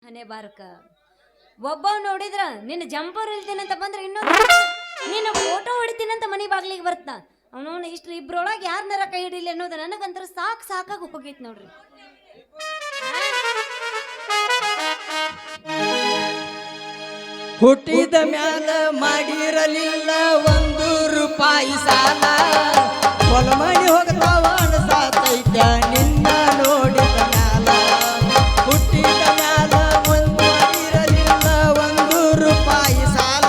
ಹನೆ ಬಾರಕ ಒಬ್ಬ ನೋಡಿದ್ರ ನಿನ್ನ ಜಂಪರ್ ಇಲ್ತೀನಂತ ಬಂದ್ರೆ ಇನ್ನೊಂದು ನಿನ್ನ ಫೋಟೋ ಹೊಡಿತೀನಂತ ಮನಿ ಬಾಗ್ಲಿಗೆ ಬರ್ತ ಅವನವನು ಇಷ್ಟು ಇಬ್ರೊಳಗೆ ಯಾರನ್ನಾರ ಕೈ ಹಿಡಿಲಿ ಅನ್ನೋದು ನನಗಂತರ ಸಾಕಾಗಿ ಹೋಗೈತಿ ನೋಡ್ರಿ. ಹುಟ್ಟಿದ ಮ್ಯಾಲ ಮಾಡಿರಲಿಲ್ಲ 1 ರೂಪಾಯಿ ಸಾಲ, ಹೊಲಮಣಿ ಹೋಗ್ತಾವ ಅನ್ಸಾತೈತ ನಿನ್ನ ನೋಡಿದ ಮ್ಯಾಲ. ಹುಟ್ಟಿದ ಮ್ಯಾಲ ಮಾಡಿರಲಿಲ್ಲ 1 ರೂಪಾಯಿ ಸಾಲ,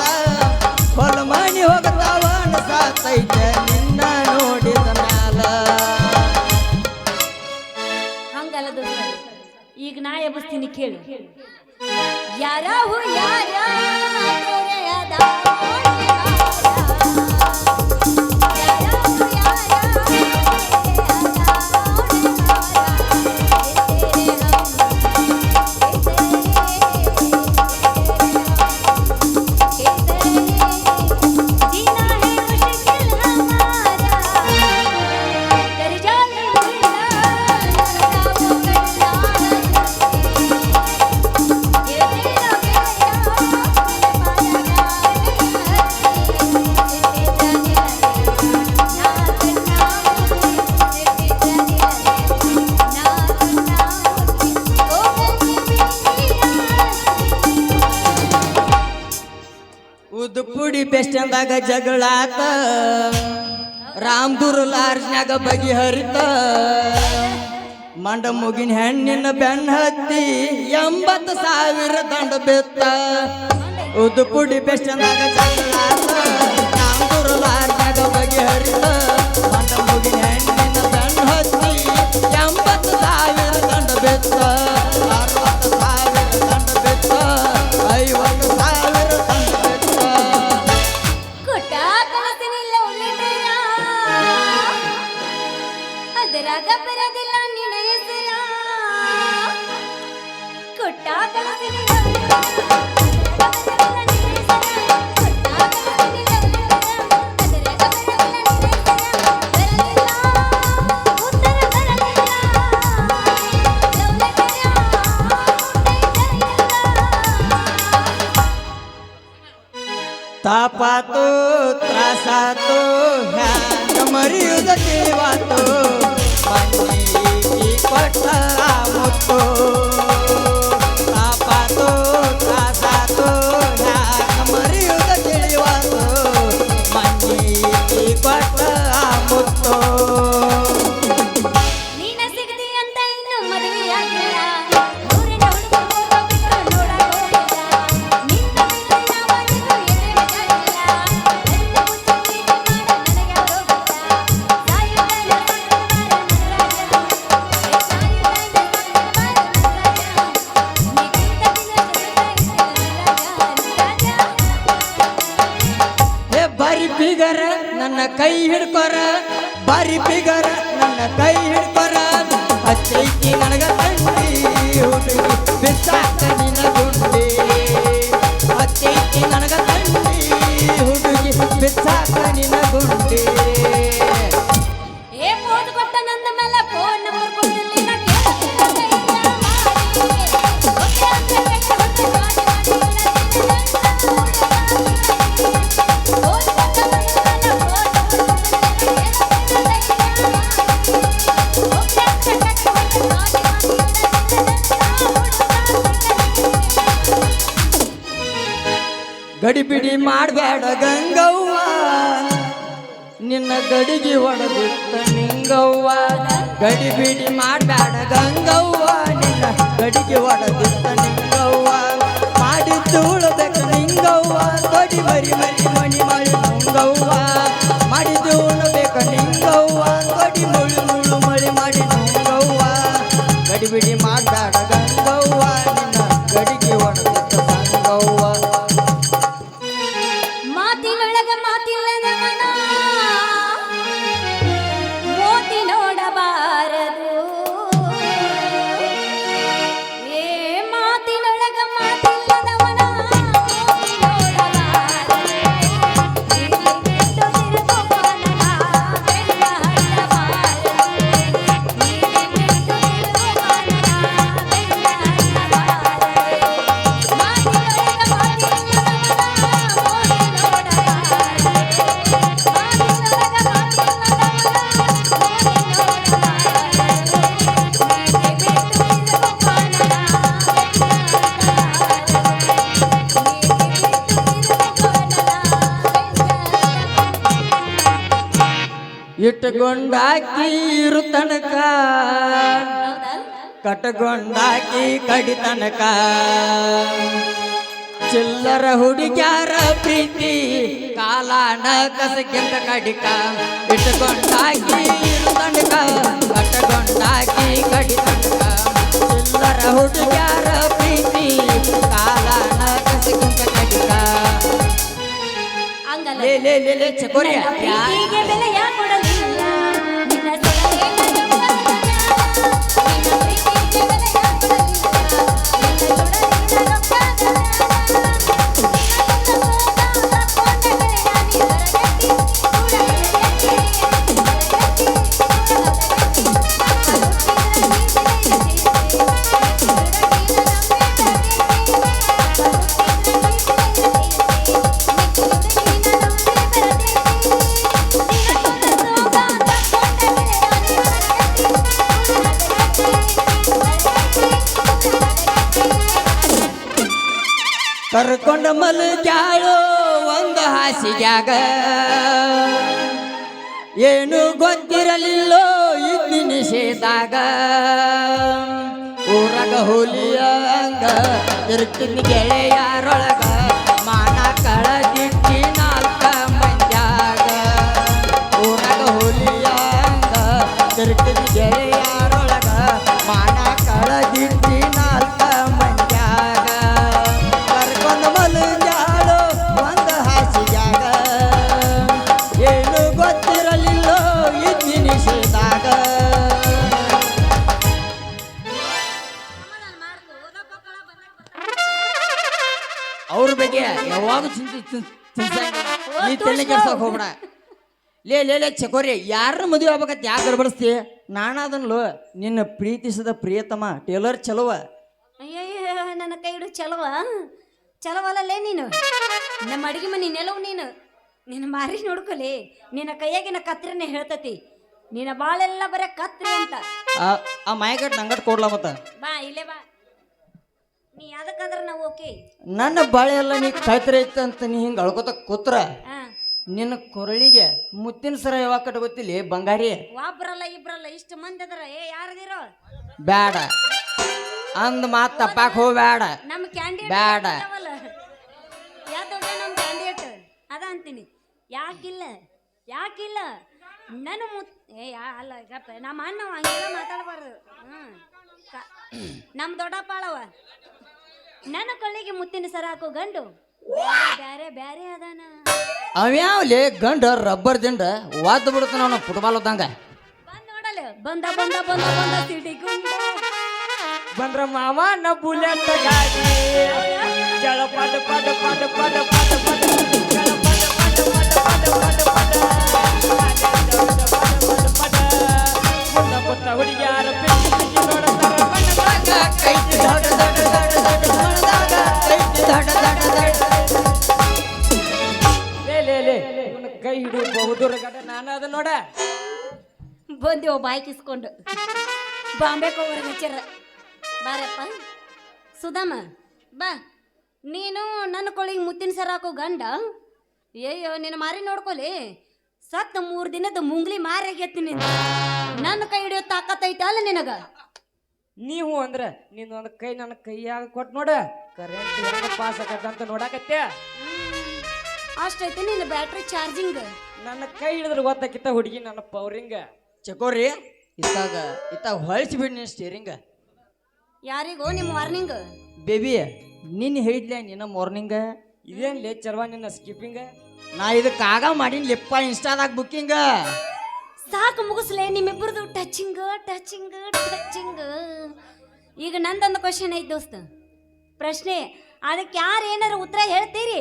ಹೊಲಮಣಿ ಹೋಗ್ತಾವ ಅನ್ಸಾತೈತ ನಿನ್ನ ನೋಡಿದ ಮ್ಯಾಲ. ಹಂಗಲ್ಲ ದೋಸ್ತ, ಈಗ ನಾ ಎಬ್ಬಿಸ್ತೀನಿ ಕೇಳಿ. ಯಾರಾಹು ಯಾರ ತೊರೆಯದ ಉದ್ಪುಡಿ ಬೆಸ್ಟಂದಾಗ ಜಗಳಾತ, ರಾಮದುರ್ ಲಾರ್ಜ್ನಾಗ ಬಗೆಹರಿತ. ಮಂಡ ಮುಗಿನ ಹೆಣ್ಣಿನ ಬೆನ್ನ ಹತ್ತಿ 80,000 ದಂಡ ಬೆತ್ತ. ಉದ್ಪುಡಿ ಬೆಸ್ಟಂದಾಗ ಜಗಳಾತ, ರಾಮದುರ್ ಲಾರ್ಜ್ನಾಗ ಬಗೆಹರಿತ. ಮಂಡ ಮುಗಿನ ಹೆಣ್ಣಿನ ಬೆನ್ನ ಹತ್ತಿ 80,000 ದಂಡ ಬೆತ್ತ. 60,000 ದಂಡ ಬೆತ್ತ, 50,000 ದಂಡ ಬೆತ್ತ. ಅದರಾಗ ಬರದಿಲ್ಲ ನಿನ್ನ ಹೆಸರ ಕೊಟ್ಟ ಕಲಸಿನಿಲ್ಲ ತಾಪಾತು ತ್ರಾಸಾತು ಹ್ಯಾಂಗ ಮರಿಯುದ ತಿಳಿವಾತು, ಮನಿ ಕೊಟ್ಟ ಮುತ್ತು. ತಾಪಾತು ತ್ರಾಸಾತು ಹ್ಯಾಂಗ ಮರಿಯುದ ತಿಳಿವಾತು, ಮನಿ ಕೊಟ್ಟ ಮುತ್ತು. ನೀನ ಸಿಗದಿ ಅಂತ ಇನ್ನು ಮದುವೆಯಾಗಿಲ್ಲ, ಊರಿನ ಹುಡುಗರು ನೋಡಕ್ ಹೋಗಿಲ್ಲ. ನಿನ್ನ ಬಿಟ್ಟು ಯಾವನಿಗೂ ಎದೆ ಬಿಡಲಿಲ್ಲ. ನನ್ನ ಮುದ್ದು ಪ್ರೀತಿ ಮಾಡ ನನಗೆ ಯಾರೋ ಗೊತ್ತ. ಸಾಯುವುದನ್ನ ಏ ಬಾರಿ ಬಿಗರ ನನ್ನ ಕೈ ಹಿಡ್ಕೊರ, ಬಾರಿ ಬಿಗರ ನನ್ನ ಕೈ ಹಿಡ್ಕೊರ. ಹಚ್ಚೈತಿ ನನಗ ತಂಡಿ ಹುಡುಗಿ ಬಿಸಾಕ ನಿನ್ನ ಗುಂಡಿ. ಹಚ್ಚೈತಿ ನನಗ ತಂಡಿ ಹುಡುಗಿ ಬಿಸಾಕ ನಿನ್ನ ಗುಂಡಿ. ಏ ಫೋನ್ ಕೊಟ್ಟ ನನ್ನ ಮೇಲೆ ಫೋನ್ ನಂಬರ್ ಕೊಟ್ಟಿಲ್ಲ, ಕೇಳ್ತಿಲ್ಲ ಧೈರ್ಯ ಮಾಡಿ. ಓಕೆ ಅಂದ್ರೆ ಕೈ ಹೊತ್ತು ಮಾಡಿ ಫೋನ್ ಕೊಟ್ಟ ನನ್ನ ಮೇಲೆ ಫೋನ್ ನಂಬರ್ ಕೊಟ್ಟಿಲ್ಲ, ಕೇಳ್ತಿಲ್ಲ ಧೈರ್ಯ ಮಾಡಿ. ಓಕೆ ಅಂದ್ರೆ ಕೈ ಹೊತ್ತು ಮಾಡಿ ಗಡಿಬಿಡಿ ಮಾಡಬೇಡ ಗಂಗವ್ವ, ನಿನ್ನ ಗಡಿಗೆ ಹೊಡೆದಿತ್ತ ನಿಂಗವ್ವ. ಗಡಿಬಿಡಿ ಮಾಡಬೇಡ ಗಂಗವ್ವ, ನಿನ್ನ ಗಡಿಗೆ ಹೊಡೆದಿತ್ತ ನಿಂಗವ್ವ. ಮಾಡಿದ್ದು ಉಳಬೇಕು ನಿಂಗವ್ವ, ದೊಡ್ಡಿ ಮರಿ ಮರಿ ಮಣಿ ಮಾಡಿ ನಂಗವ್ವ. ಮಾಡಿದ್ದು ಉಳಬೇಕು ನಿಂಗವ್ವ, ದೊಡ್ಡಿ ಮುಳು ಮುಳು ಮಳಿ ಮಾಡಿ ನಂಗವ್ವ. ಗಡಿಬಿಡಿ ಮಾಡಬೇಡ ಗಂಗವ್ವ, ನಿನ್ನ ಗಡಿಗೆ ಹೊಡೆದಿತ್ತ ಸಂಗವ್ವ. ಮಾತಿನೊಳಗ ಮಾತಿಲ್ಲದವನ ಮೋತಿ ನೋಡಬಾರದು. ಏ ಮಾತಿನೊಳಗ ಮಾತಿಲ್ಲದವನ ಮೋತಿ ನೋಡಬಾರದು. ಇಟ್ಟುಕೊಂಡಾಕಿ ಇರು ತನಕ ಹೌದಾ ಕಟ್ಕೊಂಡಾಕಿ ಕಡಿ ತನಕ ಚಿಲ್ಲರ ಹುಡುಗ್ಯಾರ ಪ್ರೀತಿ ಕಾಲಾನ ಕಸಕ್ಕಿಂತ ಕಡಿಕ ಇಟ್ಟುಕೊಂಡಾಕಿ ಇರು ತನಕ ಕಟ್ಕೊಂಡಾಕಿ ಕಡಿ ತನಕ ಚಿಲ್ಲರ ಹುಡುಗ್ಯಾರ ಪ್ರೀತಿ ಕಾಲಾನ ಕಸಕ್ಕಿಂತ ಕಡಿಕ ಹಂಗಲ್ಲ ಲೇ ಲೇ ಲೇ ಲೇ ಚಕೋರಿ ನನ್ನ ಪ್ರೀತಿಗೆ ಬೆಲೆಯ ಕೊಡಲಿಲ್ಲ ನಿನ್ನ ಸಲಹೆ ನನ್ನ ಮನಸ್ಸನ್ನ. ನಿನ್ನ ಪ್ರೀತಿಗೆ ಬೆಲೆಯ ಕೊಡಲಿಲ್ಲ ನಿನ್ನ ಕೊಡಲಿಲ್ಲ ರೊಕ್ಕದ ನಿನ್ನ ಸೋಗಾದ ಕೊಂಡ ಗೆಳೆಯ ಕರ್ಕೊಂಡ ಮಲಗ್ಯಾಳು ಒಂದು ಹಾಸಿಗ್ಯಾಗ ಏನು ಗೊತ್ತಿರಲಿಲ್ಲೋ ಇದ್ದಿ ನಿಷೇಧಾಗ ಊರಾಗ ಹುಲಿಯಂಗ ಇರ್ತೀನಿ ಗೆಳೆಯಾರೊಳಗ ಮಾನ ಕಳದಿಟ್ಟಿ ನಾಲ್ಕ ಮಂದ್ಯಾಗ ಊರಾಗ ಹುಲಿಯಂಗ ಇರ್ತೀನಿ ಗೆಳೆಯಾರೊಳಗ ಮಾನ ಕಳದಿಟ್ಟಿ ನಾಲ್ಕ ಮಂದ್ಯಾಗ ಕರ್ಕೊಂಡು ಮಲಗ್ಯಾಳು ಒಂದು ಹಾಸಿಗ್ಯಾಗ ಏನು ಗೊತ್ತಿರಲಿಲ್ಲೋ ಇದ್ದಿ ನಿಷೇಧಾಗ ಅವ್ರ ಬಗ್ಗೆ ಯಾವಾಗ ನೀ ತಲೆ ಕೆಡ್ಸಕ್ ಹೋಗ್ಬೇಡ ಲೇ ಲೇ ಲೇ ಚಕೋರಿ ಯಾರ ಮದುವೆ ಆಗ್ಬೇಕಂತ ಯಾಕೆ ಗಡ್ಬಡಿಸ್ತಿ ನಾನಾದನ್ಲು ನಿನ್ನ ಪ್ರೀತಿಸಿದ ಪ್ರಿಯತಮ ಟೇಲರ್ ಚಲೋವ ಅಯ್ಯಯ್ಯ ನನ್ನ ಕೈ ಹಿಡಿದು ಚಲವಲ್ಲೇ ನೀನು ನಮ್ಮ ಅಡಿಗೆ ಮನೆ ನೆಲವು ನೀನು ನಿನ್ನ ಮಾರಿ ನೋಡ್ಕೊಲಿ ನಿನ್ನ ಕೈಯಾಗಿನ ಕತ್ರಿನೇ ಹೇಳ್ತತಿ ನಿನ್ನ ಬಾಳೆಲ್ಲ ಬರೀ ಕತ್ರಿ ಅಂತ ಆ ಮಾಯಗಟ್ ನಂಗಟ್ ಕೊಡ್ಲ ಮತ್ತ ಬಾ ಇಲ್ಲೇ ಬಾ ನೀ ಅದಕ್ಕಂದ್ರೆ ನಾವು ಓಕೆ ನನ್ನ ಬಾಳೆ ಎಲ್ಲ ನೀ ಕಳ್ತರ ಐತ ಅಂತ ನೀ ಹಿಂಗೆ ಅಳ್ಕೊತ ಕೂತ್ರ ಹಾ ನಿನ್ನ ಕೊರಳಿಗೆ ಮುತ್ತಿನ ಸರ ಯಾವಾಗ ಕಟ್ಟ ಗೊತ್ತಿಲ್ಲ ಬಂಗಾರಿ ಒಬ್ರಲ್ಲ ಇಬ್ರಲ್ಲ ಇಷ್ಟು ಮಂದಿ ಅದಾರ ಯಾರದಿರೋ ಬ್ಯಾಡ ಅಂದ್ ಮಾತ್ ತಪ್ಪಾಕ್ ಹೋಗ್ಬೇಡ ನಮ್ಮ ಕ್ಯಾಂಡಿಡೇಟ್ ಬ್ಯಾಡ ಯಾವ್ದೊಬ್ಬ ನಮ್ಮ ಕ್ಯಾಂಡಿಡೇಟ್ ಅದ ಅಂತೀನಿ ಯಾಕಿಲ್ಲ ನನ್ನ ಅಲ್ಲ ಗಪ್ಪ ನಮ್ಮ ಅಣ್ಣ ಹಂಗೆಲ್ಲ ಮಾತಾಡಬಾರ್ದು ನಮ್ಮ ದೊಡ್ಡಪ್ಪ ಅಳವ ನನ್ನ ಕೊಳ್ಳಿಗೆ ಮುತ್ತಿನ ಸರ ಹಾಕೋ ಗಂಡು ಬ್ಯಾರೆ ಅದಾನ ಅವ್ಯಾವ್ಲೆ ಗಂಡ ರಬ್ಬರ್ ದಿಂಡ ವಾದ್ ಬಿಡ್ತಾನ ಅವನು ಫುಟ್ಬಾಲ್ ಓದಂಗ ಬಂದ್ ನೋಡಲ್ಲ ಬಂದ ಸಿಟಿ ಗುಂಡ ಬಂದ್ರ ಮಾವ ನ ಬುಲೆಟ್ ಗಾಡಿ ಜಳ ಪಡ ಪಡ ಪಡ ಪಡ ಪಡ ಪಡ ಜಳ ಪಡ ಪಡ ಪಡ ಪಡ ಪಡ ಪಡ ಹುಡುಗಿಯಾರ ಪ್ರೀತಿ ನೋಡತಾರ ಮನದಾಗ ಕೈತಿ ದಡ ದಡ ದಡ ದಡ ಮನದಾಗ ಕೈತಿ ದಡ ದಡ ದಡ ಲೇ ಇವನ ಕೈ ಹಿಡಿದು ಬಹುದೂರ ಗಡ ನಾನು ಅದ ನೋಡ ಬಂದಿವ ಬಾಯ್ಕ್ ಇಸ್ಕೊಂಡು ಬಾಂಬೆಗೆ ಹೋಗ್ರ ಹಚ್ಚಾರ ಬಾರಪ್ಪ ಸುಧಾಮ ಬಾ ನೀನು ನನ್ನ ಕೊಳ್ಳಿಗೆ ಮುತ್ತಿನ ಸರ ಹಾಕೋ ಗಂಡ ಅಯ್ಯೋ ನಿನ್ನ ಮಾರಿ ನೋಡ್ಕೊಲಿ ಸತ್ತ 3 ದಿನದ ಮುಂಗ್ಲಿ ಮಾರಿ ಆಗೈತಿ ನನ್ನ ಕೈ ಹಿಡಿಯೋ ತಾಕತ್ತೈತೆ ಅಲ್ಲ ನಿನಗ ನೀವು ಅಂದ್ರ ನಿನ್ನ ಒಂದು ಕೈ ನನ್ನ ಕೈಯಾಗ ಕೊಟ್ಟು ನೋಡ ಕರೆಂಟ್ ಹೆಂಗ ಪಾಸ್ ಆಗತ್ತಂತ ನೋಡಾಕತ್ಯ ಅಷ್ಟೈತಿ ನಿನ್ನ ಬ್ಯಾಟ್ರಿ ಚಾರ್ಜಿಂಗ್ ನನ್ನ ಕೈ ಹಿಡಿದ್ರೆ ಗೊತ್ತಾಕಿತ್ತ ಹುಡುಗಿ ನನ್ನ ಪವರಿಂಗ ಚಕೋರಿ ಇತ್ತಾಗ ಹೊಳಿಸ್ಬಿಡ್ ನೀನು ಸ್ಟೇರಿಂಗ ಯಾರಿಗೋ ನಿಮ್ಮ ವಾರ್ನಿಂಗ್ ಬೇಬಿ ನಿನ್ನ ಹೇಳಿದ್ಲೆ ನಿನ್ನ ಮಾರ್ನಿಂಗ ಇದೇನ್ ಲೇ ಚರ್ವ ನಿನ್ನ ಸ್ಕಿಪ್ಪಿಂಗ ನಾ ಇದಕ್ಕಾಗ ಮಾಡೀನಿ ಲಿಪ್ಪ ಇನ್ಸ್ಟಾದಾಗ ಬುಕ್ಕಿಂಗ ಸಾಕು ಮುಗಿಸ್ಲೆ ನಿಮ್ಮಿಬ್ಬರದು ಟಚಿಂಗ್ ಈಗ ನಂದೊಂದು ಕ್ವಶನ್ ಐತೆ ದೋಸ್ತ ಪ್ರಶ್ನೆ ಅದಕ್ಕೆ ಯಾರು ಏನಾರ ಉತ್ತರ ಹೇಳ್ತೀರಿ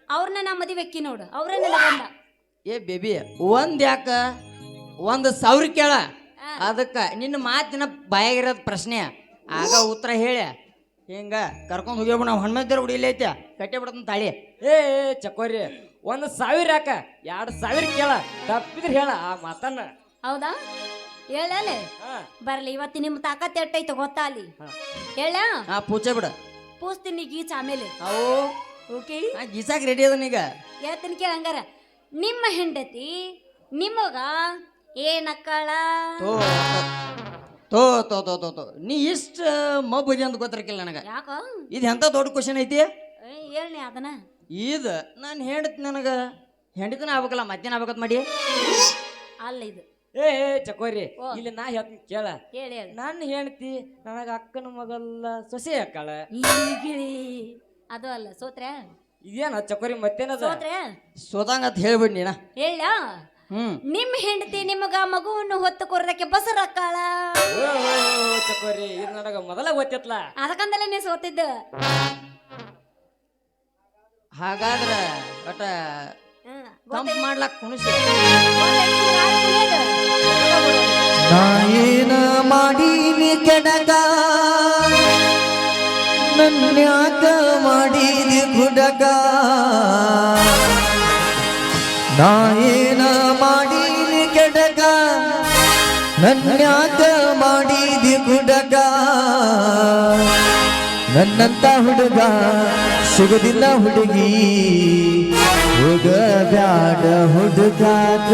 ಅವ್ರನ್ನ ನಾ ಮದುವೆಕ್ಕಿ ನೋಡು ಅವ್ರನ್ನೆಲ್ಲ ಬಂದ ಏ ಬೇಬಿ ಯಾಕ 1,000 ಕೇಳ ಅದಕ್ಕೆ ನಿನ್ನ ಮಾತಿನ ಬಾಯಾಗಿರೋದು ಪ್ರಶ್ನೆ ಆಗ ಉತ್ತರ ಹೇಳಿ ಹಿಂಗ ಕರ್ಕೊಂಡು ಹೋಗ್ಯವ ನಾವು ಹಣ್ಮದ್ದರು ಹುಡಿಲೈತೆ ಕಟ್ಟೆ ಬಿಡತನ ತಾಳಿ ಏ ಚಕೋರಿ 1,000 ಯಾಕ 2,000 ಕೇಳ ತಪ್ಪಿದ್ರೆ ಹೇಳ ಆ ಮಾತನ್ನ ಹೌದಾ ಹೇಳಲೆ ಬರ್ಲಿ ಇವತ್ತು ನಿಮ್ಮ ತಾಕತ್ ಎಟ್ಟೈತೆ ಗೊತ್ತಾ ಅಲ್ಲಿ ಹೇಳ ಪೂಜೆ ಬಿಡ ಪೂಸ್ತೀನಿ ಗೀಚ್ ಆಮೇಲೆ ಅವು ಓಕೆ ಗೀಸಾಕ್ ರೆಡಿ ಅದನೀಗ ಹೇಳ್ತೀನಿ ಕೇಳ ಹಂಗಾರ ನಿಮ್ಮ ಹೆಂಡತಿ ನಿಮಗ ಏನಕ್ಕಳ ತೋ ತೋ ತೋ ತೋ ತೋ ತೋ ನೀ ಇಷ್ಟ ಮಬ್ಬದಿ ಅಂತ ಗೊತ್ತಿರಕಿಲ್ಲ ನನಗೆ. ಯಾಕ ಇದು ಎಂತ ದೊಡ್ಡ ಕ್ವಶನ್ ಐತಿ. ಹೇಳ್ನಿ ಅದನ್ನ. ಇದು ನಾನು ಹೆಂಡತಿ ನನಗೆ ಹೆಂಡತಿನ ಆಗ್ಬೇಕಲ್ಲ ಮತ್ತೇನ ಆಗ್ಬೇಕತ್ ಮಾಡಿ. ಅಲ್ಲ ಇದು ಏ ಚಕೋರಿ ಇಲ್ಲಿ ನಾ ಹೇಳ್ತೀನಿ ಕೇಳ. ಹೇಳಿ ಹೇಳಿ. ನನ್ನ ಹೆಂಡತಿ ನನಗ ಅಕ್ಕನ ಮಗಲ್ಲ ಸೊಸೆ ಅಕ್ಕಳ. ಈಗಿಳಿ ಅದು ಅಲ್ಲ ಸೋತ್ರೆ ಇದೇನ ಚಕೋರಿ ಮತ್ತೇನದ ಸೋತ್ರೆ ಸೋತಂಗ ಅಂತ ಹೇಳ್ಬಿಡ್ ನೀನ. ಹೇಳ ನಿಮ್ ಹೆಂಡತಿ ನಿಮಗ ಮಗುವನ್ನು ಹೊತ್ತು ಕೊರದಕ್ಕೆ ಬಸರಕ್ಕಾಳ. ಚಕೋರಿ ಇದು ನನಗ ಮೊದಲ ಗೊತ್ತಿತ್ಲ. ಅದಕ್ಕಂದಲೇ ನೀ ಸೋತಿದ್ದ. ಹಾಗಾದ್ರೆ ಒಟ್ಟ ಕಂಪ್ ಮಾಡ್ಲಾಕ್ ಕುಣಿಸಿ. ನಾಯೇನ ಮಾಡೀನಿ ಕೆಡಗ ನನ್ಯಾಕ ಮಾಡಿದಿ ಹುಡಗ. ನಾಯೇನ ಮಾಡೀನಿ ಕೆಡಗ ನನ್ಯಾಕ ಮಾಡಿದಿ ಹುಡಗ. ನನ್ನಂತ ಹುಡುಗ ಸಿಗುದಿಲ್ಲ ಹುಡುಗಿ ಹೋಗ ಬ್ಯಾಡ ಹುಡುಗಾಗ.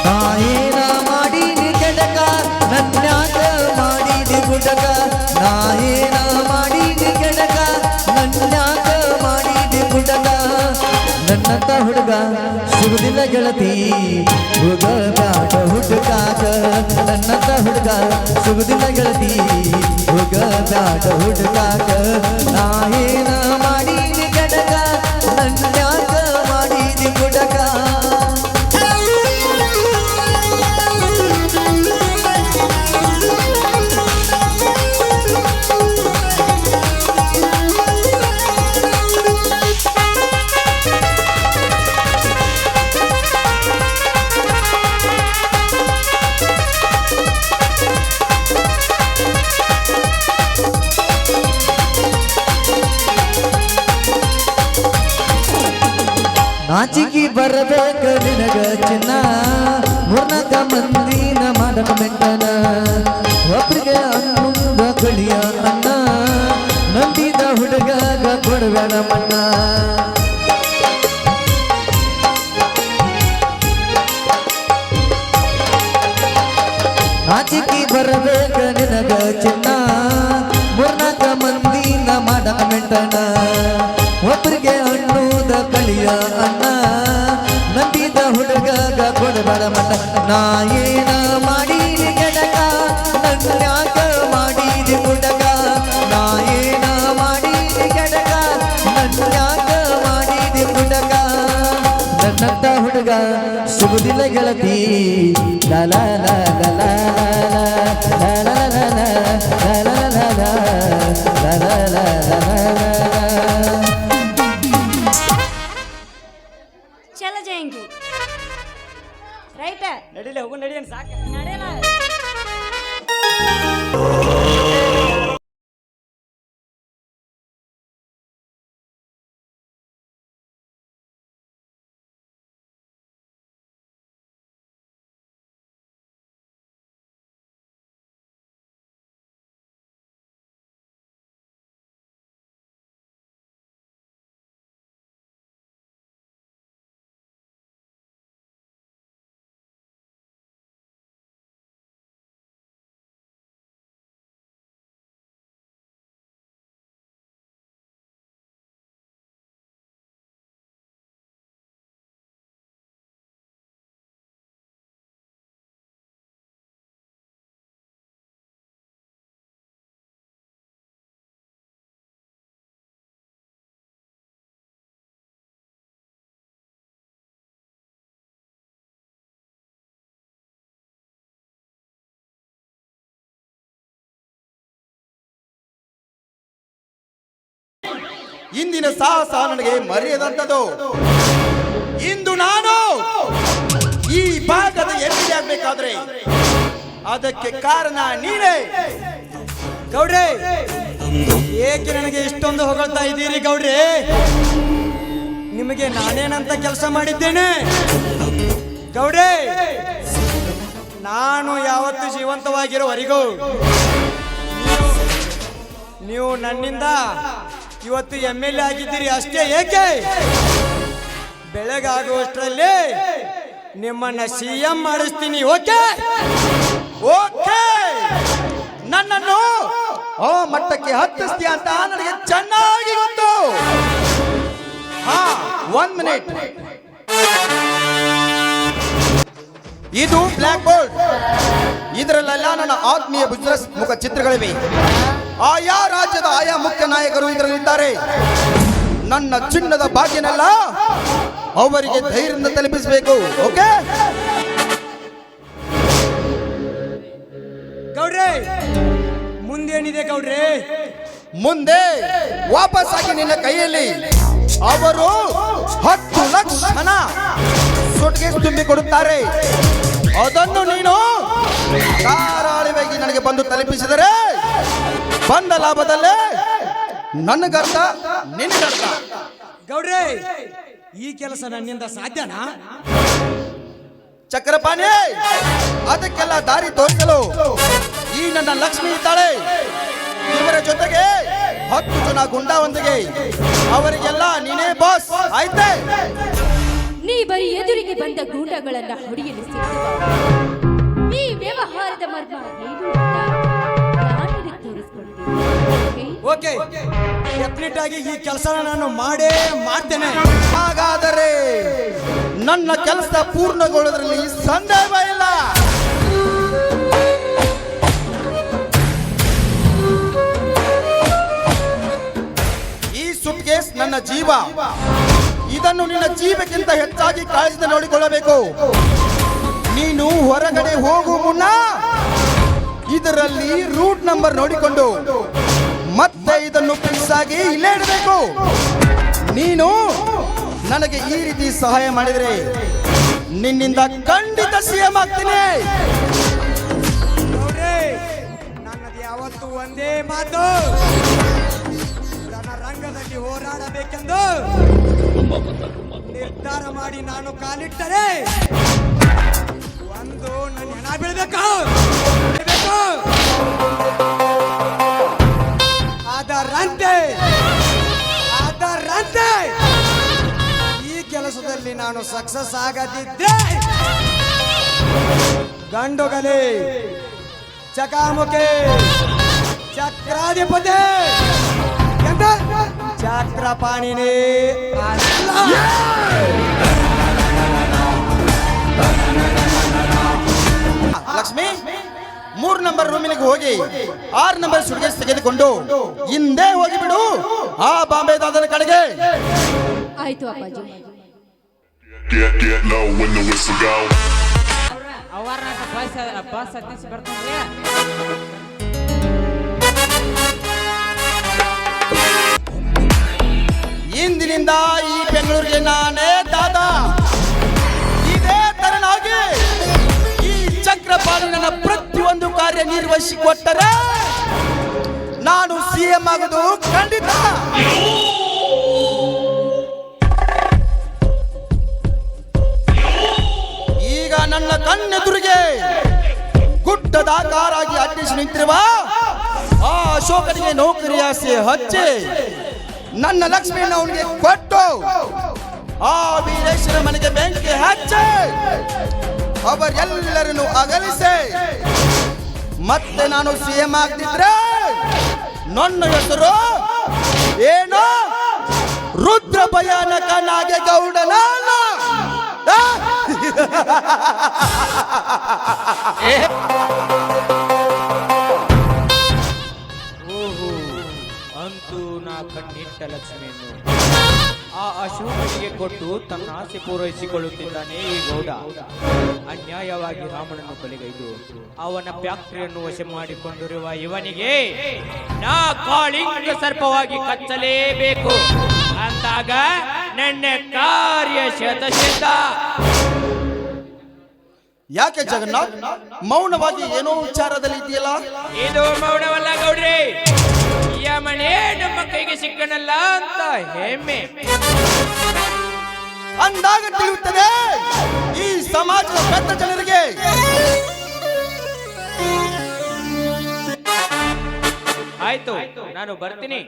ನಾಯೇನ ಮಾಡೀನಿ ಕೆಡಕ ನನ್ಯಾಕ ಮಾಡಿದಿ ಹುಡುಗ. ನಾಯೇನ ಮಾಡೀನಿ ಕೆಡಕ ನನ್ಯಾಕ ಮಾಡಿದಿ ಹುಡುಗ. ನನ್ನಂತ ಹುಡುಗ ಸಿಗುದಿಲ್ಲ ಗೆಳತಿ ಹೋಗ ಬ್ಯಾಡ ಹುಡುಗಾಗ. ನನ್ನಂತ ಹುಡುಗ ಸಿಗುದಿಲ್ಲ ಗೆಳತಿ ಹೋಗ ಬ್ಯಾಡ ಹುಡುಗಾಗ. ನಾಯೇನ ಮಾಡೀನಿ ಕೆಡಕ ನನ್ಯಾಕ ಮಾಡಿದಿ ಹುಡುಗ. ನಾಚಿಕಿ ಬರಬೇಕ ನಿನಗ ಚಿನ್ನ ಮೂರ್ನಾಕ ಮಂದಿನ ಮಾಡಕ ಮೆಟ್ಟನ. ಒಬ್ರಿಗೆ ಅನ್ನುಂಗ ಕಳಿಯ ಅನ್ನ ನಂಬಿದ ಹುಡುಗಾಗ ಕೊಡಬೇಡ ಮಣ್ಣ. ನಾಚಿಕಿ ಬರಬೇಕ ನಿನಗ ಚಿನ್ನ ಮೂರ್ನಾಕ ಮಂದಿನ ಮಾಡಕ ಮೆಟ್ಟನ. ಒಬ್ರಿಗೆ ಅನ್ನುದ ಕಳಿಯ ಅನ್ನ ನಂಬಿದ ಹುಡುಗಾಗ ಕೊಡಬೇಡ ಮಣ್ಣ. ನಾಯೇನ ಮಾಡೀನಿ ಕೆಡಕ ನನ್ಯಾಕ ಮಾಡಿದಿ ಹುಡುಗ. ನಾಯೇನ ಮಾಡೀನಿ ಕೆಡಕ ನನ್ಯಾಕ ಮಾಡಿದಿ ಹುಡುಗ. ನನ್ನಂತ ಹುಡುಗ ಸಿಗುದಿಲ್ಲ ಗೆಳತಿ ಲಲ ಲಲ ಲಲ ಲಲ ಲಲ. ಚಲ ಜಯಂಗಿ ರೈಟ್ ನಡಿಲೆ ಹೋಗು ನಡಿ ಅಂತ ಸಾಕ. ನಡೆಯಲ್ಲ. ಇಂದಿನ ಸಾಹಸ ನನಗೆ ಮರೆಯದಂಥದ್ದು. ಇಂದು ನಾನು ಈ ಭಾಗದ ಎಲ್ಲಿ ಆಗ್ಬೇಕಾದ್ರೆ ಅದಕ್ಕೆ ಕಾರಣ ನೀನೇ. ಗೌಡ್ರೆ ಏಕೆ ನನಗೆ ಇಷ್ಟೊಂದು ಹೊಗಳ್ತಾ ಇದ್ದೀರಿ ಗೌಡ್ರೆ? ನಿಮಗೆ ನಾನೇನಂತ ಕೆಲಸ ಮಾಡಿದ್ದೇನೆ ಗೌಡ್ರೆ? ನಾನು ಯಾವತ್ತು ಜೀವಂತವಾಗಿರೋವರೆಗೂ ನೀವು ನನ್ನಿಂದ ಇವತ್ತು MLA ಆಗಿದ್ದೀರಿ ಅಷ್ಟೇ. ಏಕೆ? ಬೆಳಗಾಗುವಷ್ಟರಲ್ಲಿ ನಿಮ್ಮನ್ನ CM ಮಾಡಿಸ್ತೀನಿ. ಓಕೆ ಓಕೆ, ನನ್ನನ್ನು ಆ ಮಟ್ಟಕ್ಕೆ ಹತ್ತಿಸ್ತೀಯ ಅಂತ ನನಗೆ ಚೆನ್ನಾಗಿ ಗೊತ್ತು. ಹಾ, 1 ಮಿನಿಟ್. ಇದು ಬ್ಲ್ಯಾಕ್ ಬೋರ್ಡ್. ಇದರಲ್ಲೆಲ್ಲ ನನ್ನ ಆತ್ಮೀಯ ಬಿಸಿನೆಸ್ ಮುಖ ಚಿತ್ರಗಳಿವೆ. ಆಯಾ ರಾಜ್ಯದ ಆಯಾ ಮುಖ್ಯ ನಾಯಕರು ಇದರಲ್ಲಿದ್ದಾರೆ. ನನ್ನ ಚಿನ್ನದ ಭಾಗ್ಯನೆಲ್ಲ ಅವರಿಗೆ ಧೈರ್ಯದಿಂದ ತಲುಪಿಸಬೇಕು. ಓಕೆ ಗೌಡ್ರೆ, ಮುಂದೇನಿದೆ ಗೌಡ್ರೆ? ಮುಂದೆ ವಾಪಸ್ ಆಗಿ ನಿನ್ನ ಕೈಯಲ್ಲಿ ಅವರು 10 ಲಕ್ಷ ಹಣ ಸುಟ್ಕೇಸ್ ತುಂಬಿ ಕೊಡುತ್ತಾರೆ. ಅದನ್ನು ನೀನು ಧಾರಾಳವಾಗಿ ನನಗೆ ಬಂದು ತಲುಪಿಸಿದರೆ ಬಂದ ಲಾಭದಲ್ಲೇ ನನಗರ್ಥ, ನಿನಗರ್ಥ. ಗೌಡ್ರೆ, ಈ ಕೆಲಸ ನನ್ನಿಂದ ಸಾಧ್ಯನಾ? ಚಕ್ರಪಾಣಿ, ಅದಕ್ಕೆಲ್ಲ ದಾರಿ ತೋರಿಸಲು ಈ ನನ್ನ ಲಕ್ಷ್ಮಿ ಇದ್ದಾಳೆ. ಇವರ ಜೊತೆಗೆ 10 ಜನ ಗುಂಡಾವೊಂದಿಗೆ ಅವರಿಗೆಲ್ಲ ನೀನೇ ಬಾಸ್. ಆಯ್ತೆ? ನೀ ಬರೀ ಎದುರಿಗೆ ಬಂದ ಗೂಂಡಗಳನ್ನ ಹೊಡೆಯಲು ಈ ವ್ಯವಹಾರದ ಮರ್ಮ ಏನು ಅಂತ ನಾನು ನಿನಗೆ ತೋರಿಸ್ಕೊಡ್ತೀನಿ. ಓಕೆ, ಡೆಫಿನೆಟ್ ಆಗಿ ಈ ಕೆಲಸನ ನಾನು ಮಾಡ್ತೇನೆ. ಹಾಗಾದರೆ ನನ್ನ ಕೆಲಸ ಪೂರ್ಣಗೊಳ್ಳೋದ್ರಲ್ಲಿ ಸಂದೇಹ ಇಲ್ಲ. ಈ ಸುಟ್ಕೇಸ್ ನನ್ನ ಜೀವ. ಇದನ್ನು ನಿನ್ನ ಜೀವಕ್ಕಿಂತ ಹೆಚ್ಚಾಗಿ ಕಾಳಜಿಯಿಂದ ನೋಡಿಕೊಳ್ಳಬೇಕು. ನೀನು ಹೊರಗಡೆ ಹೋಗುವ ಮುನ್ನ ಇದರಲ್ಲಿ ರೂಟ್ ನಂಬರ್ ನೋಡಿಕೊಂಡು ಮತ್ತೆ ಇದನ್ನು ಫಿಕ್ಸ್ ಆಗಿ ಇಲ್ಲೇ ಇಡಬೇಕು. ನೀನು ನನಗೆ ಈ ರೀತಿ ಸಹಾಯ ಮಾಡಿದರೆ ನಿನ್ನಿಂದ ಖಂಡಿತ CM ಆಗ್ತೀನಿ. ನನ್ನದು ಯಾವತ್ತು ಒಂದೇ ಮಾತು, ರಂಗದಲ್ಲಿ ಹೋರಾಡಬೇಕೆಂದು ನಿರ್ಧಾರ ಮಾಡಿ ನಾನು ಕಾಲಿಟ್ಟರೆ ಒಂದು ನನ್ನ ಹೆಣ ಬೀಳ್ಬೇಕು. ಅದರಂತೆ ಈ ಕೆಲಸದಲ್ಲಿ ನಾನು ಸಕ್ಸಸ್ ಆಗದಿದ್ದೆ ಗಂಡುಗಲಿ ಚಕಾಮುಖಿ ಚಕ್ರಾಧಿಪತಿ ಎಂತ ಚಕ್ರಪಾಣಿನೇ ಅಲ್ಲ. ಲಕ್ಷ್ಮಿ, 3 ನಂಬರ್ ರೂಮಿನಿಗೆ ಹೋಗಿ 6 ನಂಬರ್ ಸುಟ್ಕೇಸ್ ತೆಗೆದುಕೊಂಡು ಹಿಂದೆ ಹೋಗಿಬಿಡು ಆ ಬಾಂಬೆ ದಾದನ ಕಡೆಗೆ. ಆಯ್ತು ಅಪ್ಪಾಜಿ. Get low when the whistle go. ಅವರ ಬಸ್ ಹತ್ತಿಸಿ ಬರ್ತಾನೆ. ಇಂದಿನಿಂದ ಈ ಬೆಂಗಳೂರಿಗೆ ನಾನೇ ದಾದ. ಇದೇ ತರನಾಗಿ ಈ ಚಕ್ರಪಾಣಿ ನನ್ನ ಪ್ರತಿಯೊಂದು ಕಾರ್ಯ ನಿರ್ವಹಿಸಿಕೊಟ್ಟರೆ ನಾನು CM ಆಗೋದು ಖಂಡಿತ. ಈಗ ನನ್ನ ಕಣ್ಣೆದುರಿಗೆ ಗುಡ್ಡದಾಕಾರಾಗಿ ಅಡ್ಡಿಸಿ ನಿಂತಿರುವ ಆ ಅಶೋಕನಿಗೆ ನೌಕರಿ ಆಸೆ ಹಚ್ಚಿ ನನ್ನ ಲಕ್ಷ್ಮಿಯನ್ನು ಅವನಿಗೆ ಕೊಟ್ಟು ಆ ವೀರೇಶ್ವರ ಮನೆಗೆ ಬೆಂಕಿ ಹಚ್ಚಿ ಅವರೆಲ್ಲರನ್ನು ಅಗಲಿಸಿ ಮತ್ತೆ ನಾನು CM ಆಗ್ತಿದ್ರೆ ನನ್ನ ಹೆಸರು ಏನು? ರುದ್ರ ಭಯಾನಕ ನಾಗೇಗೌಡನ ಅಲ್ಲ. ಅಂತೂ ನಾ ಕಣ್ಣಿಟ್ಟ ಲಕ್ಷ್ಮಿಯನ್ನು ಆ ಅಶೋಕನಿಗೆ ಕೊಟ್ಟು ತನ್ನ ಆಸೆ ಪೂರೈಸಿಕೊಳ್ಳುತ್ತಿದ್ದಾನೆ ಈ ಗೌಡ. ಅನ್ಯಾಯವಾಗಿ ರಾಮನನ್ನು ಬಲಿಗೈದು ಅವನ ಫ್ಯಾಕ್ಟರಿಯನ್ನು ವಶ ಮಾಡಿಕೊಂಡಿರುವ ಇವನಿಗೆ ನಾ ಕಾಳಿಂಗ ಸರ್ಪವಾಗಿ ಕಚ್ಚಲೇಬೇಕು ಅಂದಾಗ ನನ್ನ ಕಾರ್ಯ ಶತಸಿದ್ಧ. ಯಾಕೆ ಜಗನ್ನಾಥ್ ಮೌನವಾಗಿ ಏನೋ ವಿಚಾರದಲ್ಲಿ ಇದೆಯಲ್ಲ? ಇದು ಮೌನವಲ್ಲ ಗೌಡ್ರಿ, ಯಮನೇ ನಮ್ಮ ಕೈಗೆ ಸಿಕ್ಕನಲ್ಲ ಅಂತ ಹೆಮ್ಮೆ. ಅಂದಾಗ ತಿಳಿಯುತ್ತದೆ ಈ ಸಮಾಜದ ಪೆದ್ದ ಜನರಿಗೆ. ಆಯ್ತು, ನಾನು ಬರ್ತೀನಿ.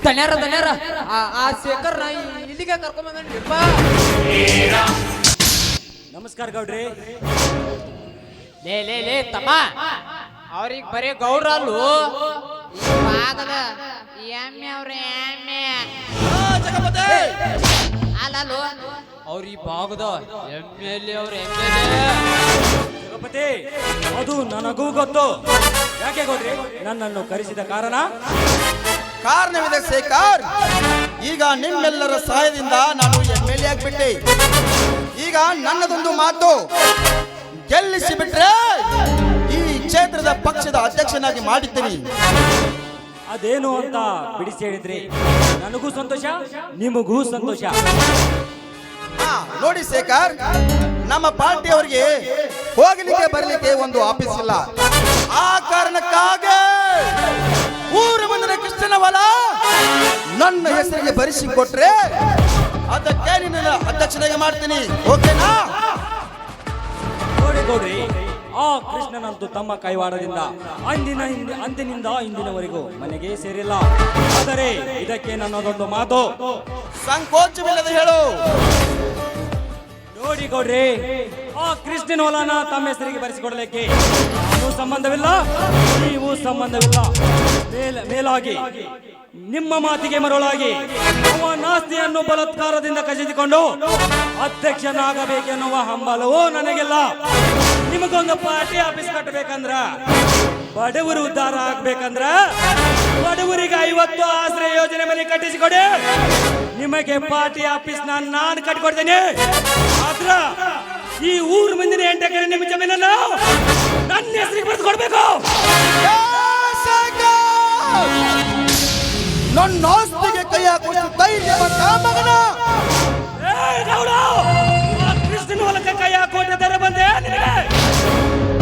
ಧನ್ಯರ ಆ ಶೇಖರ್ ಇಲ್ಲಿಗೆ ಕರ್ಕೊಂಡ್ ಬಂದ್ರಿಪ್ಪ. ನಮಸ್ಕಾರ ಗೌಡ್ರಿ. ಲೇ ತಮ್ಮ, ಅವ್ರಿಗೆ ಬರೀ ಗೌಡ್ರ ಅಲ್ಲೂ ಭಾಗದ ಎಮ್ಮೆ ಅವ್ರ ಎಮ್ಮೆ ಅಲ್ಲೂ ಅವ್ರ ಈ ಭಾಗದ ಎಮ್ಮೆ ಅವ್ರ ಎಮ್ಮೆ. ಜಗಪತಿ, ಅದು ನನಗೂ ಗೊತ್ತು. ಯಾಕೆ ಗೌಡ್ರಿ ನನ್ನನ್ನು ಕರೆಸಿದ ಕಾರಣವಿದೆ ಶೇಖರ್. ಈಗ ನಿಮ್ಮೆಲ್ಲರ ಸಹಾಯದಿಂದ ನಾನು MLA ಆಗ್ಬಿಟ್ಟೆ. ಈಗ ನನ್ನದೊಂದು ಮಾತು, ಗೆಲ್ಲಿಸಿ ಬಿಟ್ರೆ ಈ ಕ್ಷೇತ್ರದ ಪಕ್ಷದ ಅಧ್ಯಕ್ಷನಾಗಿ ಮಾಡಿದ್ದೀನಿ. ಅದೇನು ಅಂತ ಬಿಡಿಸಿ ಹೇಳಿದ್ರಿ. ನನಗೂ ಸಂತೋಷ, ನಿಮಗೂ ಸಂತೋಷ. ನೋಡಿ ಶೇಖರ್, ನಮ್ಮ ಪಾರ್ಟಿಯವರಿಗೆ ಹೋಗಲಿಕ್ಕೆ ಬರಲಿಕ್ಕೆ ಒಂದು ಆಫೀಸ್ ಇಲ್ಲ. ಆ ಕಾರಣಕ್ಕಾಗಿ ಊರ ಮುಂದಿನ ಕೃಷ್ಣನ ಹೊಲ ನನ್ನ ಹೆಸರಿಗೆ ಬರೆಸಿ ಕೊಟ್ರೆ ಅದಕ್ಕೆ ನಿನ್ನ ಅಧ್ಯಕ್ಷನಾಗಿ ಮಾಡ್ತೀನಿ. ಓಕೆನಾ? ನೋಡಿ ಗೌಡ್ರಿ, ಆ ಕೃಷ್ಣನಂತೂ ತಮ್ಮ ಕೈವಾಡದಿಂದ ಅಂದಿನಿಂದ ಇಂದಿನವರೆಗೂ ಮನೆಗೆ ಸೇರಿಲ್ಲ. ಆದರೆ ಇದಕ್ಕೆ ನನ್ನದೊಂದು ಮಾತು, ಸಂಕೋಚವಿಲ್ಲದೆ ಹೇಳು. ನೋಡಿ ಗೌಡ್ರಿ, ಆ ಕೃಷ್ಣನ ಹೊಲನ ತಮ್ಮ ಹೆಸರಿಗೆ ಬರೆಸಿಕೊಡಲಿಕ್ಕೆ ನೀವು ಸಂಬಂಧವಿಲ್ಲ, ನೀವು ಸಂಬಂಧವಿಲ್ಲ. ಮೇಲಾಗಿ ನಿಮ್ಮ ಮಾತಿಗೆ ಮರಳಾಗಿ ಅವನ ಆಸ್ತಿಯನ್ನು ಬಲಾತ್ಕಾರದಿಂದ ಕಸಿದುಕೊಂಡು ಅಧ್ಯಕ್ಷನಾಗಬೇಕೆನ್ನುವ ಹಂಬಲವೂ ನನಗಿಲ್ಲ. ನಿಮಗೊಂದು ಪಾರ್ಟಿ ಆಫೀಸ್ ಕಟ್ಟಬೇಕಂದ್ರ, ಬಡವರು ಉದ್ಧಾರ ಆಗ್ಬೇಕಂದ್ರ, ಬಡವರಿಗೆ 50 ಆಶ್ರಯ ಯೋಜನೆ ಮನೆ ಕಟ್ಟಿಸಿಕೊಡಿ. ನಿಮಗೆ ಪಾರ್ಟಿ ಆಫೀಸ್ ನಾನು ಕಟ್ಟಿಕೊಡ್ತೇನೆ. ಆದ್ರ ಈ ಊರು ಮುಂದಿನ 8 ಎಕರೆ ನಿಮ್ಮ ಜಮೀನನ್ನು ನನ್ನ ಹೆಸರಿಗೆ ಬರೆದುಕೊಡ್ಬೇಕು. ನನ್ನ ಆಸ್ತಿಗೆ ಕೈ ಹಾಕುವಷ್ಟು ಧೈರ್ಯ ಮಗನ. ಕೃಷ್ಣನ ಹೊಲಕ್ಕೆ ಕೈ ಹಾಕೋಟ ತರ ಬಂದೆ ನಿನಗೆ.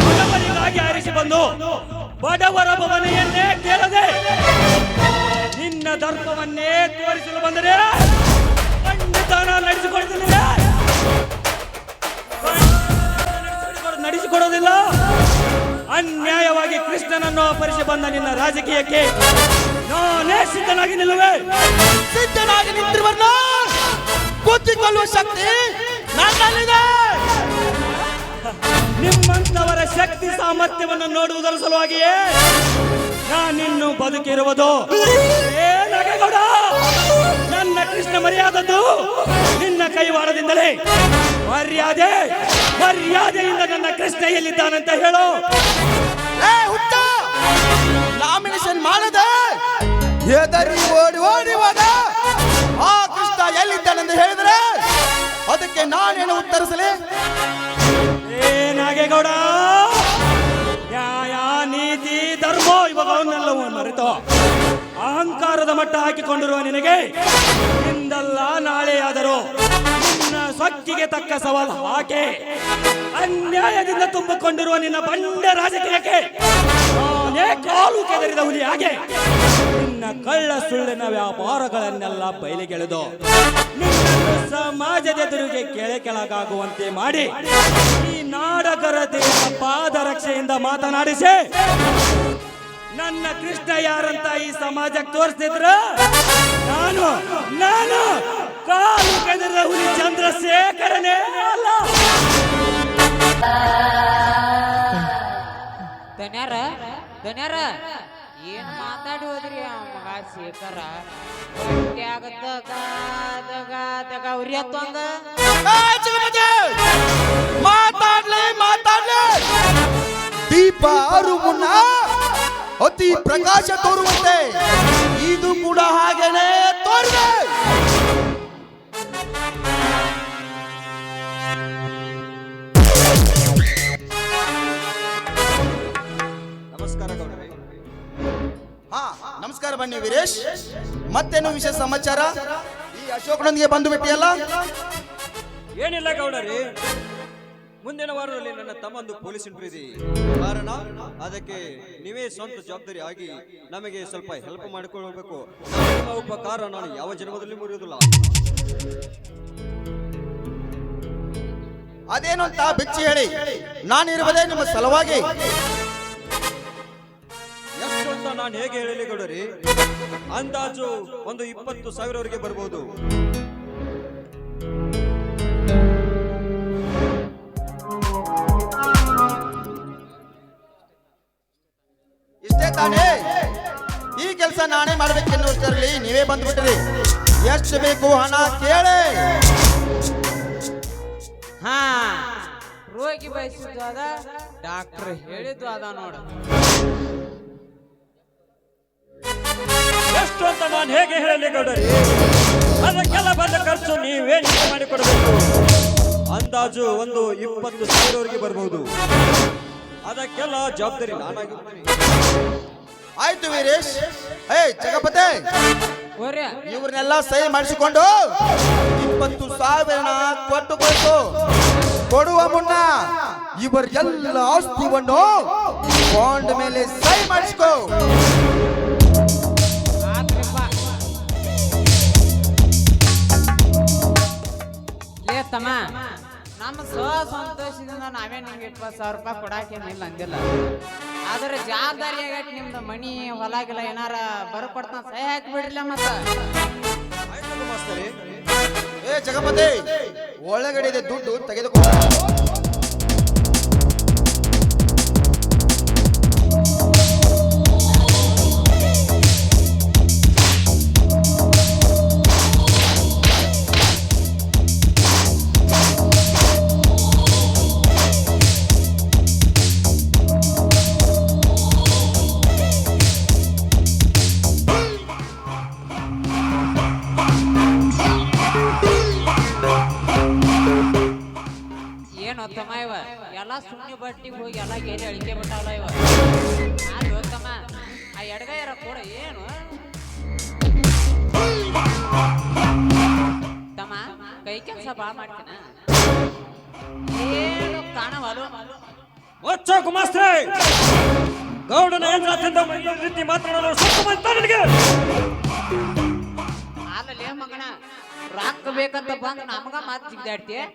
ಬಡವರಿಗಾಗಿ ಆರಿಸಿ ಬಂದು ಬಡವರ ಭವನೆಯನ್ನೇ ಕೇಳದೆ ನಿನ್ನ ದರ್ಪವನ್ನೇ ತೋರಿಸಲು ಬಂದರೆ ಖಂಡಿತ ನಡೆಸಿಕೊಡೋದಿಲ್ಲ. ಅನ್ಯಾಯವಾಗಿ ಕೃಷ್ಣನನ್ನು ಅಪರಿಸಿ ಬಂದ ನಿನ್ನ ರಾಜಕೀಯಕ್ಕೆ ನಾನೇ ಸಿದ್ಧನಾಗಿ ನಿಲ್ಲುವೆ. ಸಿದ್ಧನಾಗಿ ನಿಂತಿರುವನ್ನ ಗೊತ್ತಿಕೊಳ್ಳುವ ಶಕ್ತಿ ನನ್ನಲ್ಲಿದೆ. ನಿಮ್ಮಂತವರ ಶಕ್ತಿ ಸಾಮರ್ಥ್ಯವನ್ನು ನೋಡುವುದರ ಸಲುವಾಗಿಯೇ ನಾನಿನ್ನು ಬದುಕಿರುವುದು. ಏನಾಗೇಗೌಡ, ನನ್ನ ಕೃಷ್ಣ ಮರ್ಯಾದದ್ದು ನಿನ್ನ ಕೈವಾಡದಿಂದಲೇ. ಮರ್ಯಾದೆಯಿಂದ ನನ್ನ ಕೃಷ್ಣ ಎಲ್ಲಿದ್ದಾನಂತ ಹೇಳು. ನಾಮಿನೇಷನ್ ಮಾಡದೆ ಹೆದರಿ ಓಡಿ ಹೋದ ಆ ಕೃಷ್ಣ ಎಲ್ಲಿದ್ದಾನೆಂದು ಹೇಳಿದ್ರೆ ಅದಕ್ಕೆ ನಾನೇನು ಉತ್ತರಿಸಲಿ? ಏನಾಗೇಗೌಡ, ನ್ಯಾಯ ನೀತಿ ಧರ್ಮ ಇವಾಗವನ್ನೆಲ್ಲವೂ ಮರೆತು ಅಹಂಕಾರದ ಮಟ್ಟ ಹಾಕಿಕೊಂಡಿರುವ ನಿನಗೆ ಇಂದಲ್ಲ ನಾಳೆಯಾದರೂ ನಿನ್ನ ಸೊಕ್ಕಿಗೆ ತಕ್ಕ ಸವಾಲು ಹಾಕಿ ಅನ್ಯಾಯದಿಂದ ತುಂಬಿಕೊಂಡಿರುವ ನಿನ್ನ ಬಂಡ ರಾಜಕೀಯಕ್ಕೆ ನಾನೇ ಕಾಲು ಕೆದರಿದ ಹುಲಿ ಹಾಗೆ ನಿನ್ನ ಕಳ್ಳ ಸುಳ್ಳಿನ ವ್ಯಾಪಾರಗಳನ್ನೆಲ್ಲ ಬಯಲಿಗೆಳೆದು ನಿನ್ನನ್ನು ಸಮಾಜದ ಎದುರಿಗೆ ಕೆಳಗಾಗುವಂತೆ ಮಾಡಿ ಈ ನಾಡಗರತೆಯ ಪಾದರಕ್ಷೆಯಿಂದ ಮಾತನಾಡಿಸಿ ನನ್ನ ಕೃಷ್ಣ ಯಾರಂತ ಈ ಸಮಾಜಕ್ಕೆ ತೋರಿಸ್ತಿದ್ರ ನಾನು ಕಾಲು ಕೆದರಿದ ಹುಲಿ ಚಂದ್ರಶೇಖರನೇ ಅಲ್ಲ. ಧನ್ಯರ ಏನ್ ಮಾತಾಡಿ ಹೋದ್ರಿ ಆ ಮಗ ಶೇಖರ ಉರಿ ಹತ್ತಂಗ ಮಾತಾಡ್ಲಿ ದೀಪ ಆರು ಮುನ್ನ ಅತಿ ಪ್ರಕಾಶ ತೋರುವಂತೆ ಇದು ಕೂಡ ಹಾಗೇನೆ ತೋರಿದೆ. ನಮಸ್ಕಾರ ಬನ್ನಿ ವೀರೇಶ್, ಮತ್ತೇನು ವಿಶೇಷ ಸಮಾಚಾರ? ಈ ಅಶೋಕನೊಂದಿಗೆ ಬಂದು ಬಿಟ್ಟಿಯಲ್ಲ? ಏನಿಲ್ಲ ಗೌಡರಿ, ಮುಂದಿನ ವಾರದಲ್ಲಿ ನನ್ನ ತಮ್ಮಂದು ಪೊಲೀಸ್ ಇಂಟರ್ವ್ಯೂ ಇದೆ. ಕಾರಣ ಅದಕ್ಕೆ ನೀವೇ ಸ್ವಂತ ಜವಾಬ್ದಾರಿ ಆಗಿ ನಮಗೆ ಸ್ವಲ್ಪ ಹೆಲ್ಪ್ ಮಾಡಿಕೊಳ್ಳಬೇಕು. ನಿಮ್ಮ ಉಪಕಾರ ನಾನು ಯಾವ ಜನ್ಮದಲ್ಲಿ ಮುರಿಯುವುದಿಲ್ಲ. ಅದೇನು ಅಂತ ಬಿಚ್ಚಿ ಹೇಳಿ, ನಾನಿರುವುದೇ ನಿಮ್ಮ ಸಲುವಾಗಿ. ಎಷ್ಟು ಅಂತ ನಾನು ಹೇಗೆ ಹೇಳಲಿ ಗೌಡರಿ? ಅಂದಾಜು ಒಂದು 20,000 ಬರ್ಬೋದು. ಇಷ್ಟೇ ತಾನೇ? ಈ ಕೆಲಸ ನಾನೇ ಮಾಡ್ಬೇಕೆನ್ನುವಷ್ಟರಲ್ಲಿ ನೀವೇ ಬಂದ್ಬಿಟ್ರಿ. ಎಷ್ಟು ಬೇಕು ಹಣ ಕೇಳಿ. ಹಾ ರೋಗಿ ಬಯಸಿದ್ದು ಅದ, ಡಾಕ್ಟರ್ ಹೇಳಿದ್ದು ಅದ ನೋಡ. ಎಷ್ಟು ಅಂತ ನಾನು ಹೇಗೆ ಹೇಳಲಿ ಗೌಡರಿ? ಅದಕ್ಕೆಲ್ಲ ಬಂದ ಖರ್ಚು ನೀವೇ ಮಾಡಿಕೊಡ್ಬೇಕು. ಅಂದಾಜು ಒಂದು 20,000 ಬರ್ಬಹುದು. ಅದಕ್ಕೆಲ್ಲ ಜವಾಬ್ದಾರಿ ನಾನಾಗಿರ್ತೀನಿ. ಆಯ್ತು ವೀರೇಶ್. ಜಗಪತಿ, ಓರ್ಯ ಇವ್ರನ್ನೆಲ್ಲ ಸಹಿ ಮಾಡಿಸಿಕೊಂಡು 20,000 ಕೊಟ್ಟು ಕೊಟ್ಟು ಕೊಡುವ ಮುನ್ನ ಇವರೆಲ್ಲ ಆಸ್ತಿವನ್ನು ಬಾಂಡ್ ಮೇಲೆ ಸಹಿ ಮಾಡಿಸ್ಕೋ. ಲೇ ತಮ್ಮ, ನಮ್ಮ ಸಂತೋಷದಿಂದ ನಾವೇ ನಿಮ್ಗೆ 20,000 ರೂಪಾಯಿ ಕೊಡಾಕೇನಿಲ್ಲ ಅಂದಿಲ್ಲ. ಆದ್ರೆ ಜವಾಬ್ದಾರಿಯಾಗಟ್ ನಿಮ್ದು ಮನಿ ಹೊಲ ಗಿಲ ಏನಾರ ಬರ್ಕೊಡ್ತಾನ, ಸಹಿ ಹಾಕಿ ಬಿಡ್ರಿಲ್ಲ. ಮತ್ತ ಆಯ್ತು ಮಾಸ್ತರೇ. ಜಗಪತಿ, ಒಳಗಡೆ ಇದೆ ದುಡ್ಡು ತೆಗೆದುಕೋ. ಏನು ತಮ್ಮ, ಇವ ಎಲ್ಲ ಸುಮ್ಮನೆ ಬಟ್ಟಿಗೆ ಹೋಗಿ ಎಲ್ಲ ಗೇರಿ ಅಳಿಕೆ ಬಿಟ್ಟಾವಲ್ಲ ಇವ. ಅದು ತಮ್ಮ, ಆ ಎಡಗೈರ ಕೂಡ ಏನು ತಮ್ಮ, ಕೈ ಕೆಲಸ ಭಾಳ ಮಾಡ್ತೀನ, ಏನು ಕಾಣವಲು. ಒಚ್ಚ ಗುಮಾಸ್ತ್ರೆ, ಗೌಡನ ಯಂತ್ರದಿಂದ ರೀತಿ ಮಾತನಾಡಲು ಸ್ವಲ್ಪ ಬಂತ ನಿನಗೆ? ಅಲ್ಲಲೇ ಮಗನ, ರೊಕ್ಕ ಬೇಕಂತ ಬಂದು ನಮಗ ಮಾತು ಜಿಗ್ದಾಡ್ತಿ ಏನು?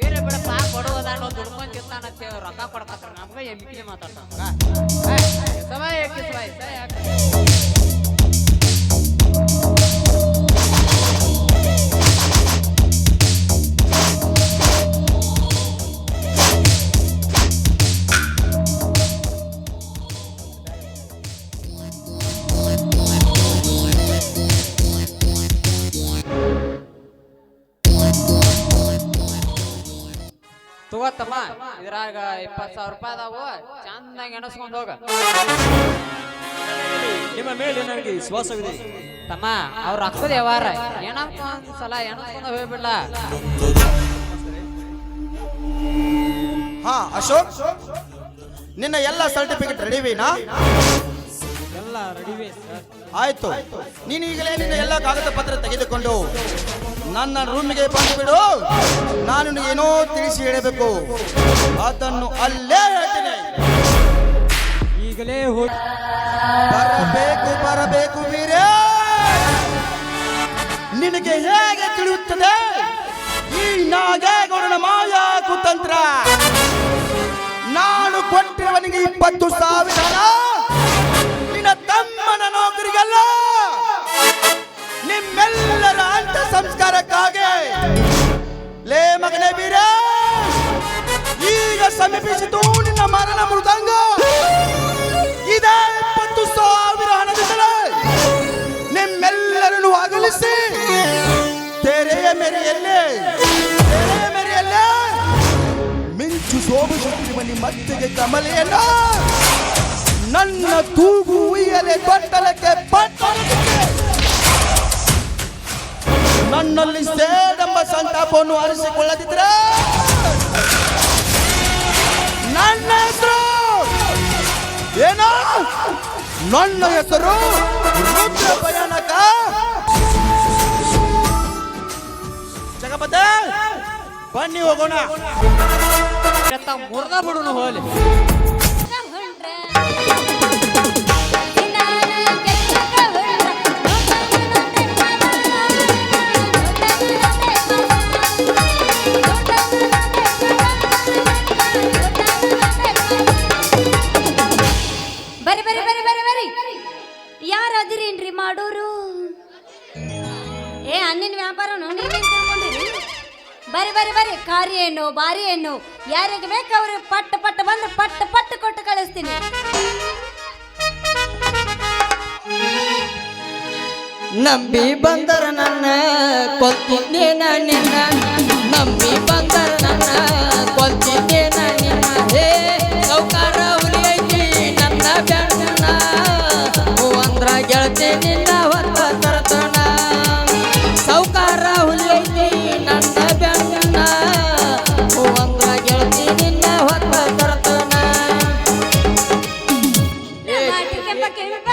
ಏನೇ ಬಿಡಪ್ಪ, ಕೊಡುವುದಾಣ ದುಡ್ಕೊಂಡ್ ತಿಂತಾನಂತೆ ರೊಕ್ಕ ಕೊಡ್ಕತ್ತಾರ, ನಮ್ಗ ಎಮ್ಮಿಕೆ ಮಾತಾಡ್ತಾನ. ತಗೋತಮ್ಮ, ಇದ್ರಾಗ 20,000 ರೂಪಾಯಿ ಅದಾವು, ಚಂದಾಗಿ ಎಣಸ್ಕೊಂಡ್ ಹೋಗ. ನಿಮ್ಮ ಮೇಲೆ ನನಗೆ ವಿಶ್ವಾಸವಿದೆ ತಮ್ಮ. ಅವ್ರ ರೊಕ್ಕದ ವ್ಯವಹಾರ ಏನಪ್ಪ, ಒಂದ್ಸಲ ಎಣಸ್ಕೊಂಡ ಹೋಗ್ಬಿಡ್ಲ. ಅಶೋಕ್, ನಿನ್ನ ಎಲ್ಲ ಸರ್ಟಿಫಿಕೇಟ್ ರೆಡಿವೇನಾ? ಎಲ್ಲ ರೆಡಿವೆ ಸರ್. ಆಯ್ತು, ನೀನು ಈಗಲೇ ನಿನ್ನ ಎಲ್ಲ ಕಾಗದ ಪತ್ರ ತೆಗೆದುಕೊಂಡು ನನ್ನ ರೂಮಿಗೆ ಬಂದುಬಿಡು. ನಾನು ಏನೋ ತಿಳಿಸಿ ಹೇಳಬೇಕು, ಅದನ್ನು ಅಲ್ಲೇ ಹೇಳ್ತೀನಿ. ಈಗಲೇ ಹೋಗಿ ಬರಬೇಕು ವೀರೇ. ನಿನಗೆ ಹೇಗೆ ತಿಳಿಯುತ್ತದೆ ಈ ನಾಗೇಗೌಡನ ಮಾಯಾ ಕುತಂತ್ರ? ನಾನು ಕೊಟ್ಟಿರುವನಿಗೆ 20,000 ನಿನ್ನ ತಮ್ಮನ ನೌಕರಿಗಲ್ಲ, ನಿಮ್ಮೆಲ್ಲರ ಅಂಟ ಸಂಸ್ಕಾರಕ್ಕಾಗಿ. ಲೇ ಮಗನೇ ವೀರ, ಈಗ ಸಮೀಪಿಸಿತು ನಿನ್ನ ಮರಣ ಮೃದಂಗ. ಇದೇ 20,000 ಹಣದಿಂದಲೇ ನಿಮ್ಮೆಲ್ಲರನ್ನು ಅಗಲಿಸಿ ತೆರೆಯ ಮೇರೆಯಲ್ಲೇ ಮಿಂಚು ಶೋಭಿಸುತ್ತಿರುವ ನಿಮ್ಮತ್ತೆಗೆ ಕಮಲೆಯನ್ನ ನನ್ನ ತೂಗು ಉಯ್ಯಲೆ ತೊಟ್ಟಲಕ್ಕೆ ನನ್ನಲ್ಲಿ ಸೇಡೆಂಬ ಸಂತಾಪವನ್ನು ಅರಿಸಿಕೊಳ್ಳದಿದ್ರೆ ನನ್ನ ಹೆಸರು ಏನೋ? ನನ್ನ ಹೆಸರು ರುದ್ರ ಭಯಾನಕ. ಜಗಪತಿ, ಬನ್ನಿ ಹೋಗೋಣ. ಮುರ್ದ ಬಿಡುನು ಹೋಲಿ. ಬರಿ ಬರಿ ಬರಿ ಬರಿ ಬರಿ ಯಾರದಿರೇನ್ರಿ ಮಾಡೋರು? ಏ ಅನ್ನಿನ ವ್ಯಾಪಾರನು ನೀವೇನ್ ತಿಳ್ಕೊಂಡಿರಿ? ಬರಿ ಬರಿ ಬರಿ ಕಾರ್ಯ ಏನು ಬಾರಿ ಏನು ಯಾರಿಗೆ ಬೇಕು ಅವ್ರಿಗೆ ಪಟ್ಟ ಪಟ್ಟ ಬಂದು ಪಟ್ಟ ಪಟ್ಟ ಕೊಟ್ಟು ಕಳಿಸ್ತೀನಿ. ನಂಬಿ ಬಂದರ ನನ್ನ ಕೊಲ್ತಿದ್ದೇನ ನಿನ್ನ, ನಂಬಿ ಬಂದರ ನನ್ನ ಕೊಲ್ತಿದ್ದೇನ ನಿನ್ನ. ಹೇ ಸೌಕಾರ ಹುಲಿಯೈತಿ ನನ್ನ ಬೆನ್ನ, ಹೂವಂದ್ರ ಗೆಳತಿ ನಿನ್ನ ಹೊತ್ತ ತರ್ತನ. ಸೌಕಾರ ಹುಲಿಯೈತಿ ನನ್ನ ಬೆನ್ನ, ಹೂವಂದ್ರ ಗೆಳತಿ ನಿನ್ನ ಹೊತ್ತ ತರ್ತನ. ಟಮಾಟಿ ಕೆಂಪ ಕೆಂಪ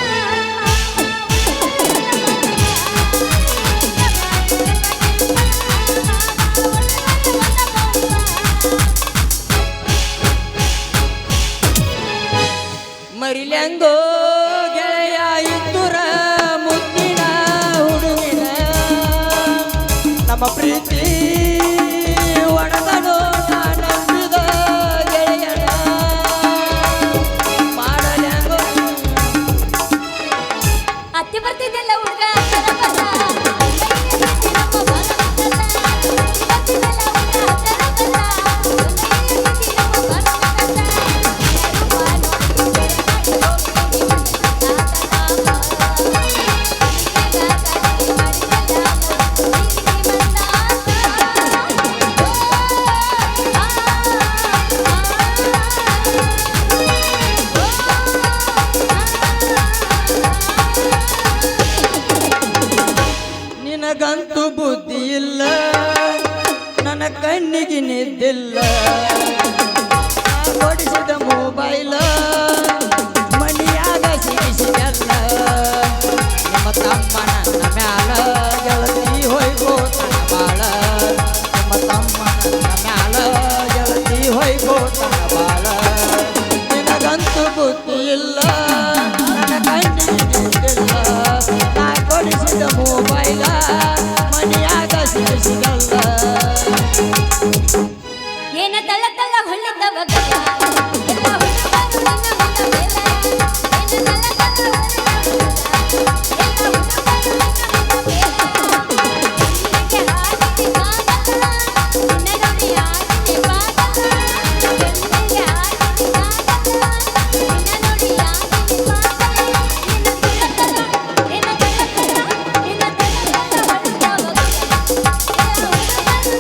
ಮರಿಲ್ಯಾಂಗೋ ಗೆಳೆಯ ಇದ್ದುರ ಮುದ್ದಿನ ಹುಡುಗಿನ, ನಮ್ಮ ಪ್ರೀತಿ ಒಣಗಲು ನಂಬಿದ ಗೆಳೆಯನ ಮಾಡಲ್ಯಾಂಗೋ. ಅತ್ತೆ ಬರ್ತಿದ್ದೆಲ್ಲ ಹುಡುಗ ನಿನಗಂತೂ ಬುದ್ಧಿ ಇಲ್ಲ, ನನ್ನ ಕಣ್ಣಿಗೆ ನಿದ್ದಿಲ್ಲ. ಕೊಡಿಸಿದ ಮೊಬೈಲ ಮಣಿಯಾಗ ಸಿಗಿಸಿದಲ್ಲ. ನಿಮ್ಮ ತಮ್ಮ ನನ್ನ ಮ್ಯಾಲ ಗೆಳತಿ ಹೊಯ್ಗೋತನ ಬಾಳ, ನಿಮ್ಮ ತಮ್ಮ ನನ್ನ ಮ್ಯಾಲ ಗೆಳತಿ ಹೊಯ್ಗೋತನ ಬಾಳ. ನಿನಗಂತೂ ಬುದ್ಧಿ ಇಲ್ಲ, ನನ್ನ ಕಣ್ಣಿಗೆ ನಿದ್ದಿಲ್ಲ. ನಾ ಕೊಡಿಸಿದ ಮೊಬೈಲ ಮಣಿಯಾಗ ಸಿಗಿಸಿದಲ್ಲ. ಏನ ತಳ ತಳ ಹೊಳ್ಳಿದ್ದವ ಗಲ್ಲ ಎಲ್ಲ ಹುಡುಗರು ನನ್ನ ಮುಖ ಮೇಲೆ. ಏನ ತಳ ತಳ ಹೊಳ್ಳಿದ್ದವ ಗಲ್ಲ ಎಲ್ಲ ಹುಡುಗರು ನನ್ನ ಮುಖ ಮೇಲೆ. ಕಣ್ಣಿಗೆ ಹಾಕಿದೆ ಕಾಗಲ್ಲ ನಿನ್ನ ನೋಡಿ ಆಗಿದೆ ಪಾಗಲ್ಲ. ಕಣ್ಣಿಗೆ ಹಾಕಿದೆ ಕಾಗಲ್ಲ ನಿನ್ನ ನೋಡಿ ಆಗಿದೆ ಪಾಗಲ್ಲ. ಏನ ತಳ ತಳ ಏನ ತಳ ತಳ ಏನ ತಳ ತಳ ಹೊಳ್ಳಿದ್ದವ ಗಲ್ಲ ಎಲ್ಲ ಹುಡುಗರು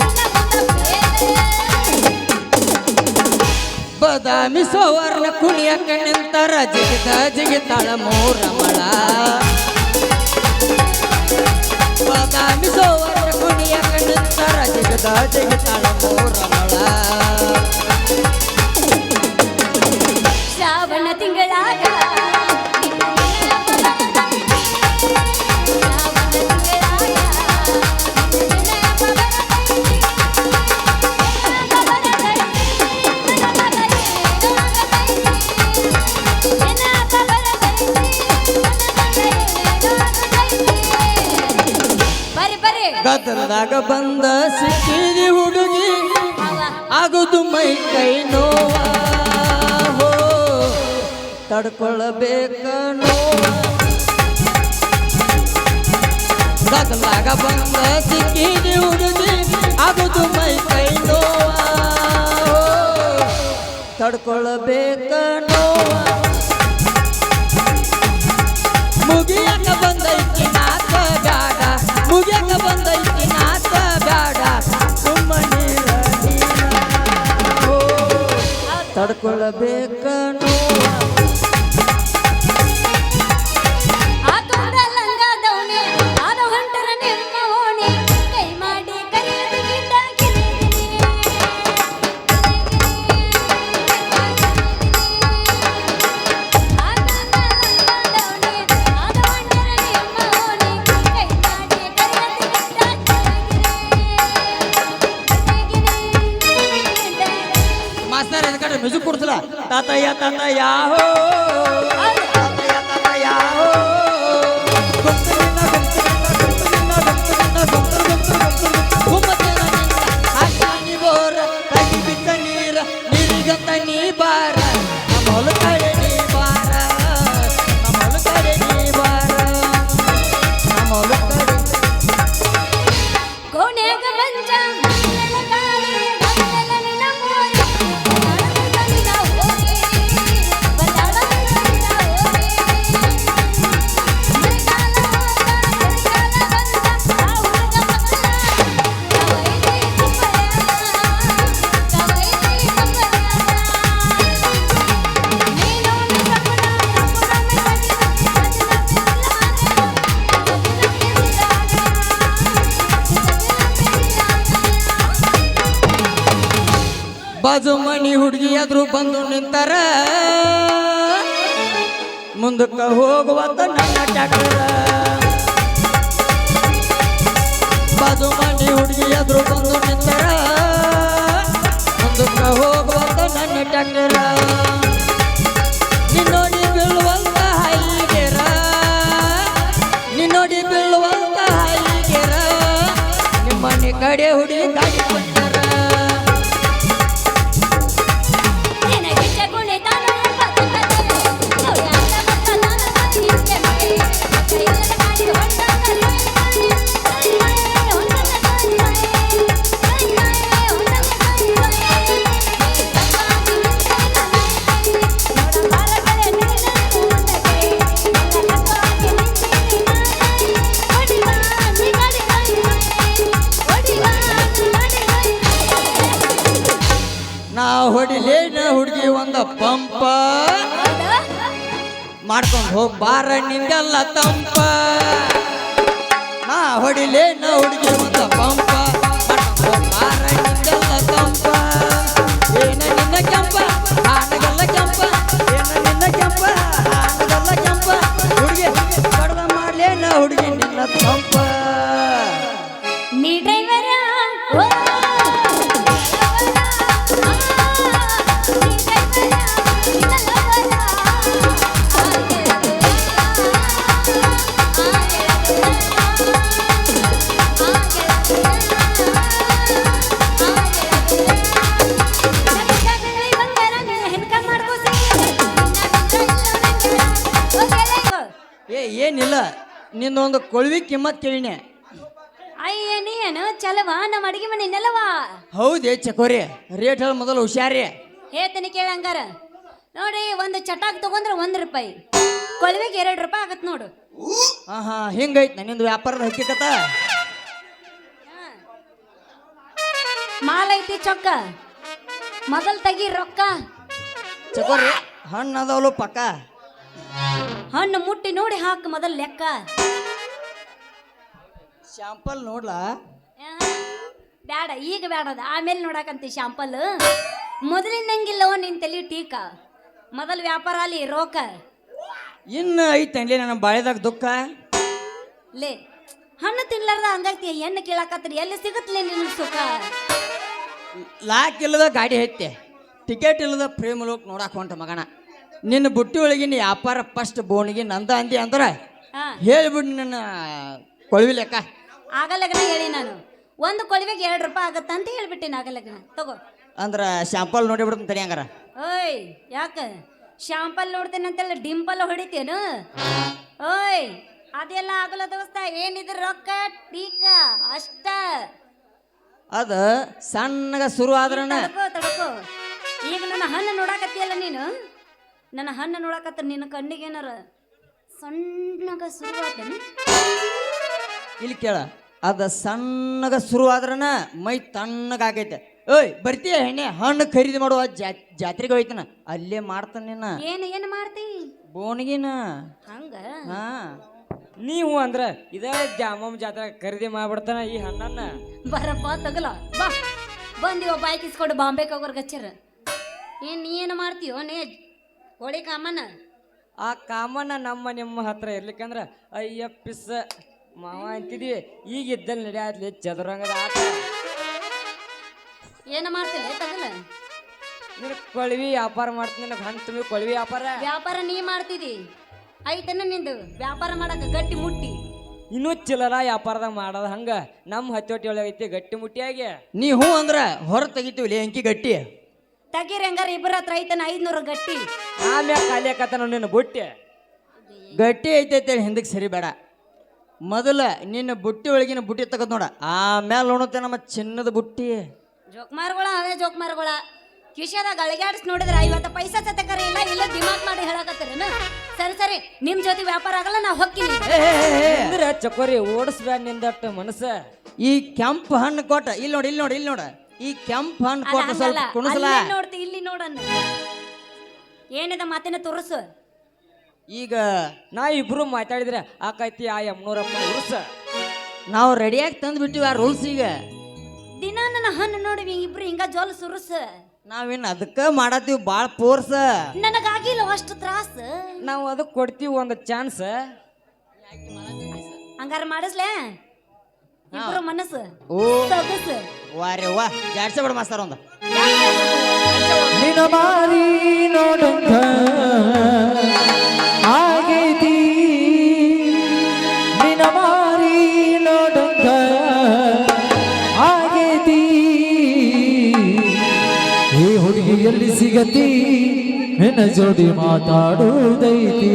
ನನ್ನ ಮುಖ ಮೇಲೆ. ಬದಾಮಿ ಸೋವರ್ಣ ಕುಣಿಯಕ್ಕ ನಿಂತರ ಜಿಗಿದ ಜಿಗಿತಾಳ ಮೂರಮಳ. ಬದಾಮಿ ಸೋವರ್ಣ ಕುಣಿಯಕ್ಕ ನಿಂತರ ಜಿಗಿದ ಜಿಗಿತಾಳ ಮೂರಮಳ. ಶ್ರಾವಣ ತಿಂಗಳಾಗ ಬರಿ ಬರಿ ಗದ್ದಲದಾಗ ಬಂದ ಸಿಕ್ಕಿದಿ ಹುಡುಗಿ, ಆಗುದು ಮೈ ಕೈ ನೋವ. ಹೋ ತಡ್ಕೊಳ್ಳಬೇಕ ನೋವ. ಗದ್ದಲದಾಗ ಬಂದ ಸಿಕ್ಕಿದಿ ಹುಡುಗಿ, ಆಗುದು ಮೈ ಕೈ ನೋವ. ಹೋ ತಡ್ಕೊಳ್ಳಬೇಕ ನೋವ. ಮುಗಿಯಕ ಬಂದೈತಿ ನಾಕ ಬ್ಯಾಡ, ಮುಗಿಯಕ ಬಂದೈತಿ ನಾಕ ಬ್ಯಾಡ. ಸುಮ್ಮನೆ ತಡ್ಕೊಳ್ಬೇಕ ನೋವ. ಹಾಕೊಂಡ ಲಂಗದವನೆ ಆದ ಹೊಂಟರ ನಿಮ್ಮ ಓಣಿ ಕೈ ಮಾಡಿ ಕರೆಯದು ಗಿಡ್ಡಾಗಿನಿ. ಹಾಕೊಂಡ ಲಂಗದವನೆ ಆದ ಹೊಂಟರ ನಿಮ್ಮ ಓಣಿ ಕೈ ಮಾಡಿ ಕರೆಯದು ಗಿಡ್ಡಾಗಿನಿ. ಮ್ಯೂಸಿಕ್ ಕೊಡ್ಸಲ್ಲ ತಾತಯ್ಯ ತಾತಯ್ಯ ಹೋ ತಾತಯ್ಯ ತಾತಯ್ಯ ಹೋ ಹಾಕಿ ಬೋರ ತಗಿ ಬಿದ್ದ ನೀರ ನೀರಿಗಂತ ನೀ ಬಾರ ನಮ್ಮ ಹೊಲ ಕಡೆ ನೀ ಬಾರ ನಮ್ಮ ಹೊಲ ಕಡೆ ನೀ ಬಾರ ನಮ್ಮ ಹೊಲ ಕಡೆ ಕೋಣ್ಯಾಗ ಮಂಚ ಮನೆಯಲ್ಲ ಗಾಳಿ ಗಮನೆಲ್ಲ ನಿನ್ನ ಮೋರೆ ಬಲ್ಲಾಳದ ನಿನ್ನ ಹೋಗಿ ಬಲ್ಲಾಳದ ನಿನ್ನ ಹೋಗಿ ಮಳೆಗಾಲ ಹೋದ ಚಳಿಗಾಲ ಬಂದ ಆ ಹುಡುಗ ಮಕ್ಕಳ ಕವೈತಿ ನೀನೋನು ಸಪಡ ಸಪಡ ಬಾಜು ಮನಿ ಹುಡುಗಿ ಎದುರು ಬಂದು ನಿಂತಾರ ಮುಂದಕ್ಕ ಹೋಗುವಂತ ನನ್ನ ಟ್ಯಾಕ್ಟರ ಬಾಜು ಮನಿ ಹುಡುಗಿ ಎದುರು ಬಂದು ನಿಂತಾರ ಮುಂದಕ್ಕ ಹೋಗುವಂತ ನನ್ನ ಟ್ಯಾಕ್ಟರ ನಿನ್ನೋಡಿ ಬೀಳುವಂತ ಹೈಗೆರ ನಿನ್ನೋಡಿ ಬೀಳುವಂತ ಹೈಗೆರ ನಿಮ್ಮನೆ ಕಡೆ ಹುಡುಗಿ ಗಾಡಿ ಬಂದಾರ ನಿನಗೆ ಚಗುಣೆ ತಾನು ಬದುಕದೆ ನೋಡ್ಯಾದ ಮಕ್ಕಳನ ಹಿಂಗೆ ಕೈಯಲ್ಲದ ಗಾಡಿ ಹೊಂಡದ ನಾ ಹೊಡಿಲೇನ ಹುಡುಗಿ ಒಂದು ಪಂಪ ಮಾಡ್ಕೊಂಡು ಹೋಗ್ ಬಾರ ನಿಂಗೆಲ್ಲ ತಂಪ ನಾ ಹೊಡಿಲೇನ ಹುಡುಗಿ ಒಂದು ಪಂಪ ಮಾಡ್ಕೊಂಡು ಹೋಗ್ ಬಾರ ನಿಂಗೆಲ್ಲ ತಂಪ ಏನ ನಿನ್ನ ಕೆಂಪ ಹಾನಗೆಲ್ಲ ಕೆಂಪ ಏನ ನಿನ್ನ ಕೆಂಪ ಹಾನಗೆಲ್ಲ ಕೆಂಪ ಹುಡುಗಿ ಕಡ್ದ ಮಾಡ್ಲೇನ ಹುಡುಗಿ ನಿನ್ನ ತಂಪ ನೀ ಡ್ರೈವರ ಓ ಏನಿಲ್ಲ ನಿನ್ನೊಂದು ಕೊಳ್ವಿ ಕಿಮ್ಮತ್ ಕೇಳಿನೆ ಅಯ್ಯ ನೀನು ಚಲವಾ ನಮ್ಮ ಅಡಿಗೆ ಮನೆ ನೆಲವಾ ಹೌದೇ ಚಕೋರಿ ರೇಟ್ ಹೇಳ ಮೊದಲು ಹುಷಾರಿ ಹೇಳ್ತೀನಿ ಕೇಳಂಗಾರ ನೋಡಿ ಒಂದು ಚಟಾಕ್ ತಗೊಂಡ್ರೆ 1 ರೂಪಾಯಿ ಕೊಳವೆಗೆ 2 ರೂಪಾಯಿ ಆಗತ್ ನೋಡು ಹಾ ಹಿಂಗೈತ್ ನಿಂದು ವ್ಯಾಪಾರದ ಹಕ್ಕಿಕತ ಮಾಲ್ ಐತಿ ಚೊಕ್ಕ ಮೊದಲ್ ತೆಗಿ ರೊಕ್ಕ ಚಕೋರಿ ಹಣ್ಣು ಅದಾವಲು ಪಕ್ಕ ಹಣ್ಣು ಮುಟ್ಟಿ ನೋಡಿ ಹಾಕು ಮೊದಲ್ ಲೆಕ್ಕ ಶಾಂಪಲ್ ನೋಡ್ಲಾ ಬೇಡ ಈಗ ಬೇಡದ ಆಮೇಲೆ ನೋಡಕಂತಿ ಶಾಂಪಲ್ ಮೊದಲಿನಂಗಿಲ್ಲವ ನಿನ್ ತಲಿ ಟೀಕ ಮೊದಲ್ ವ್ಯಾಪಾರ ಅಲ್ಲಿ ರೋಕ ಇನ್ನು ಐತನ್ಲಿ ನನ್ನ ಬಾಳೆದಾಗ ದುಃಖ ಲೇ ಹಣ್ಣು ತಿನ್ಲಾರ್ದ ಹಂಗಾಗ್ತಿ ಹೆಣ್ಣು ಕೇಳಕತ್ರಿ ಎಲ್ಲಿ ಸಿಗತ್ಲೇ ನಿನ್ ಸುಖ ಲಾಕ್ ಇಲ್ಲದ ಗಾಡಿ ಐತೆ ಟಿಕೆಟ್ ಇಲ್ಲದ ಪ್ರೇಮ ಲೋಕ್ ನೋಡಕ್ ಹೊಂಟ ಮಗನ ನಿನ್ನ ಬುಟ್ಟಿ ಒಳಗಿನ ವ್ಯಾಪಾರ ಫಸ್ಟ್ ಬೋಣಿಗೆ ನಂದ ಅಂದಿ ಅಂದ್ರೆ ಹಾ ಹೇಳ್ಬಿಡು ನನ್ನ ಕೊಳವಿ ಲೆಕ್ಕ ಆಗಲಗ್ನ ಹೇಳಿ ನಾನು ಒಂದು ಕೊಳವೆಗೆ 2 ರೂಪಾಯಿ ಆಗತ್ತ ಅಂತ ಹೇಳ್ಬಿಟ್ಟಿನಿ ಆಗಲಗ್ನ ತಗೋ ಅಂದ್ರೆ ಶಾಂಪಲ್ ನೋಡಿ ಬಿಡ್ತೀನಿ ತಡಿ ಹಂಗಾರ ಓಯ್ ಯಾಕ ಶಾಂಪಲ್ ನೋಡ್ತೇನೆ ಅಂತೆಲ್ಲ ಡಿಂಪಲ್ ಹೊಡಿತೇನು ಓಯ್ ಅದೆಲ್ಲ ಆಗಲ್ಲ ದೋಸ್ತ ಏನಿದ್ರ ರೊಕ್ಕ ಟೀಕ ಅಷ್ಟ ಅದ ಸಣ್ಣಗ ಶುರು ಆದ್ರನ ತಡ್ಕೋ ಈಗ ನನ್ನ ಹಣ್ಣು ನೋಡಾಕತ್ತಿಯಲ್ಲ ನೀನು ನನ್ನ ಹಣ್ಣು ನೋಡಾಕತ್ತ ನಿನ್ನ ಕಣ್ಣಿಗೆ ಏನಾರ ಸಣ್ಣಗ ಶುರುವಾತೇನು ಇಲ್ಲಿ ಕೇಳ ಅದ ಸಣ್ಣಗ ಶುರು ಆದ್ರನ ಮೈ ತಣ್ಣಗಾಗೈತೆ ಓಯ್ ಬರ್ತೀಯ ಹೆಣ್ಣೆ ಹಣ್ಣು ಖರೀದಿ ಮಾಡುವ ಜಾತ್ರೆಗೆ ಹೋಯ್ತನ ಅಲ್ಲೇ ಮಾಡ್ತಾನ ನಿನ್ನ ಏನು ಮಾಡ್ತಿ ಬೋಣಿಗಿನ ಹಂಗ ಹಾ ನೀವು ಅಂದ್ರ ಇದೇ ಜಾಮಮ್ ಜಾತ್ರೆ ಖರೀದಿ ಮಾಡ್ಬಿಡ್ತಾನ ಈ ಹಣ್ಣನ್ನ ಬರಪ್ಪ ತಗಲ ಬಾ ಬಂದಿವ ಬೈಕ್ ಇಸ್ಕೊಂಡು ಬಾಂಬೆಗೆ ಹೋಗೋರ್ ಗಚ್ಚರ ನೀ ಏನು ಮಾಡ್ತೀಯೋ ನೇ ಹೋಳಿ ಕಾಮನ ಆ ಕಾಮನ್ನ ನಮ್ಮ ನಿಮ್ಮ ಹತ್ರ ಇರ್ಲಿಕ್ಕಂದ್ರ ಅಯ್ಯ ಪಿಸ್ಸ ಮಾವ ಅಂತಿದ್ವಿ ಈಗ ಇದ್ದಲ್ಲಿ ನಡೆಯಾದ್ಲಿ ಚದುರಂಗದ ಆಟ ಏನು ಮಾಡ್ತಿಲ್ಲ ತಗಲ ನೀನು ಕೊಳವಿ ವ್ಯಾಪಾರ ಮಾಡ್ತೀನಿ ನಿನಗೆ ಹಣ್ಣು ತುಂಬಿ ಕೊಳವಿ ವ್ಯಾಪಾರ ವ್ಯಾಪಾರ ನೀ ಮಾಡ್ತಿದಿ ಐತನ ನಿಂದು ವ್ಯಾಪಾರ ಮಾಡಕ ಗಟ್ಟಿ ಮುಟ್ಟಿ ಇನ್ನೂ ಚಿಲ್ಲರ ವ್ಯಾಪಾರದಾಗ ಮಾಡೋದು ಹಂಗ ನಮ್ಮ ಹತ್ತೋಟಿ ಒಳಗೆ ಐತಿ ಗಟ್ಟಿ ಮುಟ್ಟಿಯಾಗಿ ನೀ ಹ್ಞೂ ಅಂದ್ರ ಹೊರ ತೆಗಿತೀವಿ ಅಂಕಿ ಗಟ್ಟಿ ತಗೀರಿ ಹಂಗಾರ ಇಬ್ಬರ ಹತ್ರ ಐತನ 500 ಗಟ್ಟಿ ಆಮ್ಯಾಗ ಖಾಲಿ ಆಕತ್ತ ನಿನ್ನ ಬುಟ್ಟಿ ಗಟ್ಟಿ ಐತೈತೆ ಹಿಂದಕ್ಕೆ ಸರಿ ಬೇಡ ಮೊದಲ ನಿನ್ನ ಬುಟ್ಟಿ ಒಳಗಿನ ಬುಟ್ಟಿ ತೆಗೆದು ನೋಡ ಆಮೇಲೆ ನೋಡುತ್ತೆ ನಮ್ಮ ಚಿನ್ನದ ಬುಟ್ಟಿ ಜೋಕ್ಮಾರ್ಗಳ ಅವೇ ಜೋಕ್ಮಾರ್ಗಳ ಕಿಶೆದಾಗ ಅಳಗ್ಯಾಡ್ಸ್ ನೋಡಿದ್ರೆ 50 ಪೈಸಾ ಸತಕರ ಇಲ್ಲ ದಿಮಾಕ್ ಮಾಡಿ ಹೇಳಕತ್ತೀರನ ಸರಿ ಸರಿ ನಿಮ್ ಜೊತೆ ವ್ಯಾಪಾರ ಆಗಲ್ಲ ನಾ ಹೊಕ್ಕಿನಿ ಅಂದ್ರೆ ಚಕೋರಿ ಓಡಿಸ್ಬೇಡ ನಿಂದಟ್ಟು ಮನಸ್ಸ ಈ ಕೆಂಪು ಹಣ್ಣು ಕೊಟ್ಟ ಇಲ್ಲಿ ನೋಡ ಈ ಕೆಂಪು ಹಣ್ಣು ಕೊಟ್ಟ ಸ್ವಲ್ಪ ಕುಣಸಲ ನೋಡ್ತಿ ಇಲ್ಲಿ ನೋಡನ್ನ ಏನಿದ ಮಾತಿನ ತೋರಿಸು ಈಗ ನಾ ಇಬ್ರು ಮಾತಾಡಿದ್ರೆ ಆಕೈತಿ ಆ ಎಮ್ನೂರಪ್ಪ ರೂಲ್ಸ್ ನಾವು ರೆಡಿಯಾಗಿ ತಂದು ಬಿಟ್ಟಿವಿ ಆ ರೂಲ್ಸ್ ಈಗ ದಿನ ನನ್ನ ಹಣ್ಣು ನೋಡಿವಿ ಇಬ್ರು ಹಿಂಗ ಜೋಲ್ ಸುರುಸ ನಾವೇನು ಅದಕ್ಕೆ ಮಾಡತ್ತೀವಿ ಭಾಳ ಫೋರ್ಸ್ ನನಗಾಗಿಲ್ಲ ಅಷ್ಟು ತ್ರಾಸ ನಾವು ಅದಕ್ಕೆ ಕೊಡ್ತೀವಿ ಒಂದು ಚಾನ್ಸ್ ಹಂಗಾರ ಮಾಡಿಸ್ಲೆ ಇಬ್ರು ಮನಸ್ಸು ಓ ಸೊಗಸು ವಾರೆ ವಾ ಜಾಡ್ಸ ಬಿಡ ಮಾಸ್ತಾರ ಒಂದು ನಿನ ಮಾರಿ ನೋಡಂಗ ಆಗೈತಿ ನಿನ ಮಾರಿ ನೋಡಂಗ ಆಗೈತಿ ಈ ಹುಡುಗಿ ಎಲ್ಲಿ ಸಿಗತಿ ನಿನ್ನ ಜೋಡಿ ಮಾತಾಡುವುದೈತಿ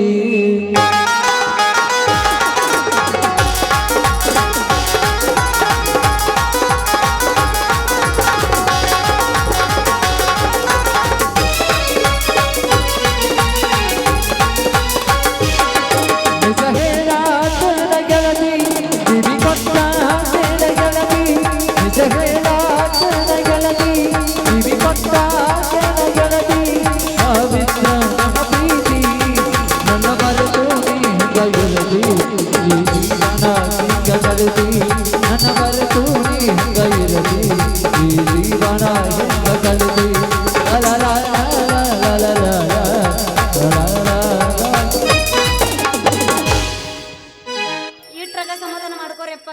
ಇಟ್ರಾಗ ಸಮಾಧಾನ ಮಾಡ್ಕೋರಿಯಪ್ಪ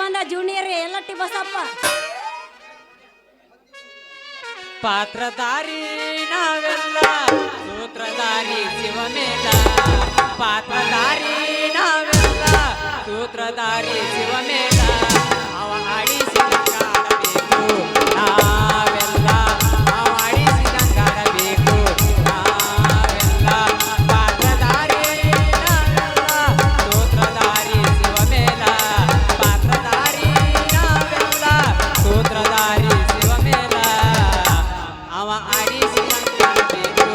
ಬಂದ ಜೂನಿಯರ್ ಎಲ್ಲಟ್ಟಿ ಬಸಪ್ಪ ಪಾತ್ರಧಾರಿ ನಾವೆಲ್ಲ ಸೂತ್ರಧಾರಿ ಶಿವಮೇಲ ಪಾತ್ರಧಾರಿ ನಾವೆಲ್ಲ ಸೂತ್ರಧಾರಿ ಶಿವಮೇಲ ಅವ ಆಡಿಸಿದಂಗಾಡಬೇಕು ನಾವೆಲ್ಲ ಅವ ಆಡಿಸಿದಂಗಾಡಬೇಕು ನಾವೆಲ್ಲ ಪಾತ್ರಧಾರಿ ನಾವೆಲ್ಲ ಸೂತ್ರಧಾರಿ ಶಿವಮೇಲ ಪಾತ್ರಧಾರಿ ನಾವೆಲ್ಲ ಸೂತ್ರಧಾರಿ ಶಿವಮೇಲ ಅವ ಆಡಿಸಿದಂಗಾಡಬೇಕು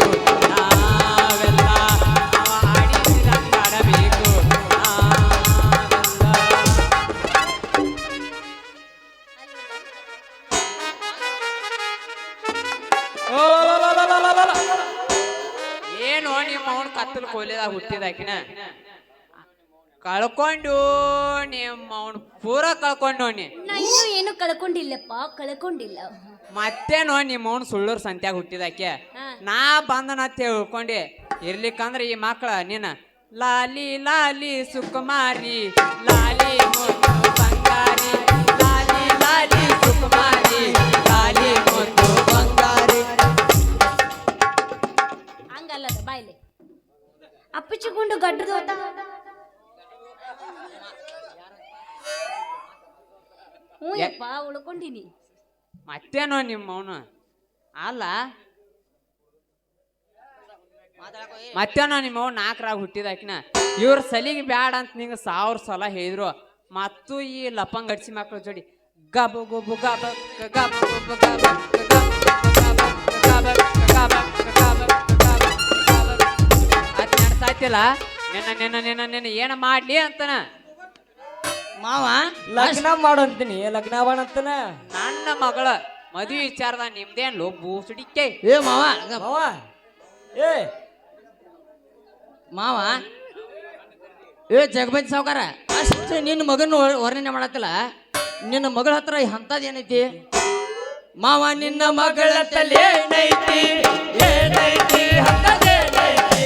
ನಾವೆಲ್ಲ ಅವ ಆಡಿಸಿದಂಗಾಡಬೇಕು ಏನು ನಿಮ್ಮ ಅವನ್ ಕತ್ತಲು ಕೊಯ್ಲಿದಾಗ ಹುಟ್ಟಿದಾಕಿನ ಕಳ್ಕೊಂಡು ನಿಮ್ಮ ಅವನ್ ಪೂರ ಕಳ್ಕೊಂಡು ನೀ ನಾ ಇನ್ನೂ ಏನು ಕಳ್ಕೊಂಡಿಲ್ಲ ಮತ್ತೇನೋ ನಿಮ್ಮ ಅವನ್ ಸುಳ್ಳೂರ್ ಸಂತ್ಯಾಗ ಹುಟ್ಟಿದಾಕೆ ನಾ ಬಂದನಂತ ಹೇಳ್ಕೊಂಡೆ ಇರ್ಲಿಕ್ಕಂದ್ರ ಈ ಮಕ್ಕಳ ನೀನ ಲಾಲಿ ಲಾಲಿ ಸುಕುಮಾರಿ ಲಾಲಿ ಮುದ್ದು ಬಂಗಾರಿ ಲಾಲಿ ಲಾಲಿ ಸುಕುಮಾರಿ ಲಾಲಿ ಮುದ್ದು ಬಂಗಾರಿ ಹಂಗಲ್ಲದ ಬಾಯ್ಲೆ ಅಪ್ಪಿಚಿಕೊಂಡು ಗಡ್ಡದ ಹೋತ ಹ್ಞೂ ಯಪ್ಪ ಉಳ್ಕೊಂಡಿನಿ ಮತ್ತೇನೋ ನಿಮ್ಮ ಅವನು ಅಲ್ಲ ಮತ್ತೇನೋ ನಿಮ್ಮ ಅವ್ನು 4ರಾಗ ಹುಟ್ಟಿದಾಕಿನ ಇವ್ರ ಸಲಿಗೆ ಬ್ಯಾಡ ಅಂತ ನಿಂಗೆ 1000 ಸಲ ಹೇಳಿದ್ರು ಮತ್ತು ಈ ಲಪಂಗ್ ಅಡ್ಸಿ ಮಕ್ಕಳು ಜೋಡಿ ಗಬ ಗೊಬ್ಬು ಗಬ ಗಬ ಗೊಬ್ಬು ಗಬ ಅದ್ ನೆನ್ಸಾಯ್ತಿಲ್ಲ ನಿನ್ನ ಏನ ಮಾಡ್ಲಿ ಅಂತನ ಮಾವ ಲಗ್ನ ಮಾಡಂತೀನಿ ಲಗ್ನ ಮಾಡಂತನ ನನ್ನ ಮಗಳ ಮದುವೆ ವಿಚಾರದ ನಿಮ್ದೇನ್ ಬೂಸುಡಿಕೆ ಏ ಮಾವ ಮಾವ ಏ ಮಾವ ಏ ಜಗಬಂದಿ ಸಾವುಕಾರ ಅಷ್ಟು ನಿನ್ನ ಮಗನ ವರ್ಣನೆ ಮಾಡತ್ತಿಲ್ಲ ನಿನ್ನ ಮಗಳ ಹತ್ರ ಅಂಥದ್ದು ಏನೈತಿ ಮಾವ ನಿನ್ನ ಮಗಳ ತಲೆ ಏನೈತಿ ಏನೈತಿ ಹಂಗದೇನೈತಿ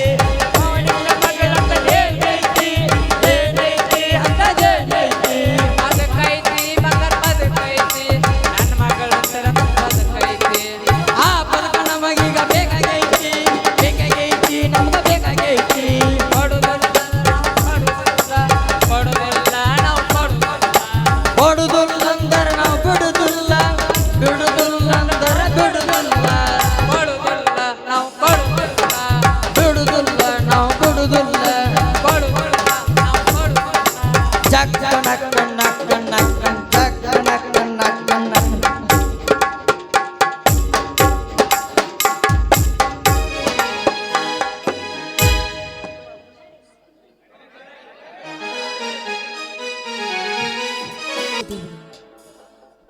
ಮಾವ ನಿನ್ನ ಮಗಳ ತಲೆ ಏನೈತಿ ಏನೈತಿ ಹಂಗದೇನೈತಿ ಬದುಕೈತಿ ಮಗರ್ ಬದುಕೈತಿ ನನ್ನ ಮಗಳ ತರ ಬದುಕೈತಿ ಆ ಬದುಕು ನಮಗೀಗ ಬೇಕಾಗೈತಿ ಬೇಕಾಗೈತಿ ನಮ್ಗ ಬೇಕಾಗೈತಿ ಕೊಡುದಿಲ್ಲ ನಾವು ಕೊಡುದಿಲ್ಲ ಅಂದರ ನಾವು ಬಿಡುದಿಲ್ಲ ಬಿಡುದಿಲ್ಲ ಅಂದರ ಬಿಡುದಿಲ್ಲ ಕೊಡುದಿಲ್ಲ ನಾವು ಕೊಡುದಿಲ್ಲ ಬಿಡುದಿಲ್ಲ ನಾವು ಬಿಡುದಿಲ್ಲ ಜಕ್ಕ ನಕ್ಕ ನಕ್ಕ ನಕ್ಕ ಜಕ್ಕ ನಕ್ಕ ನಕ್ಕ ನಕ್ಕ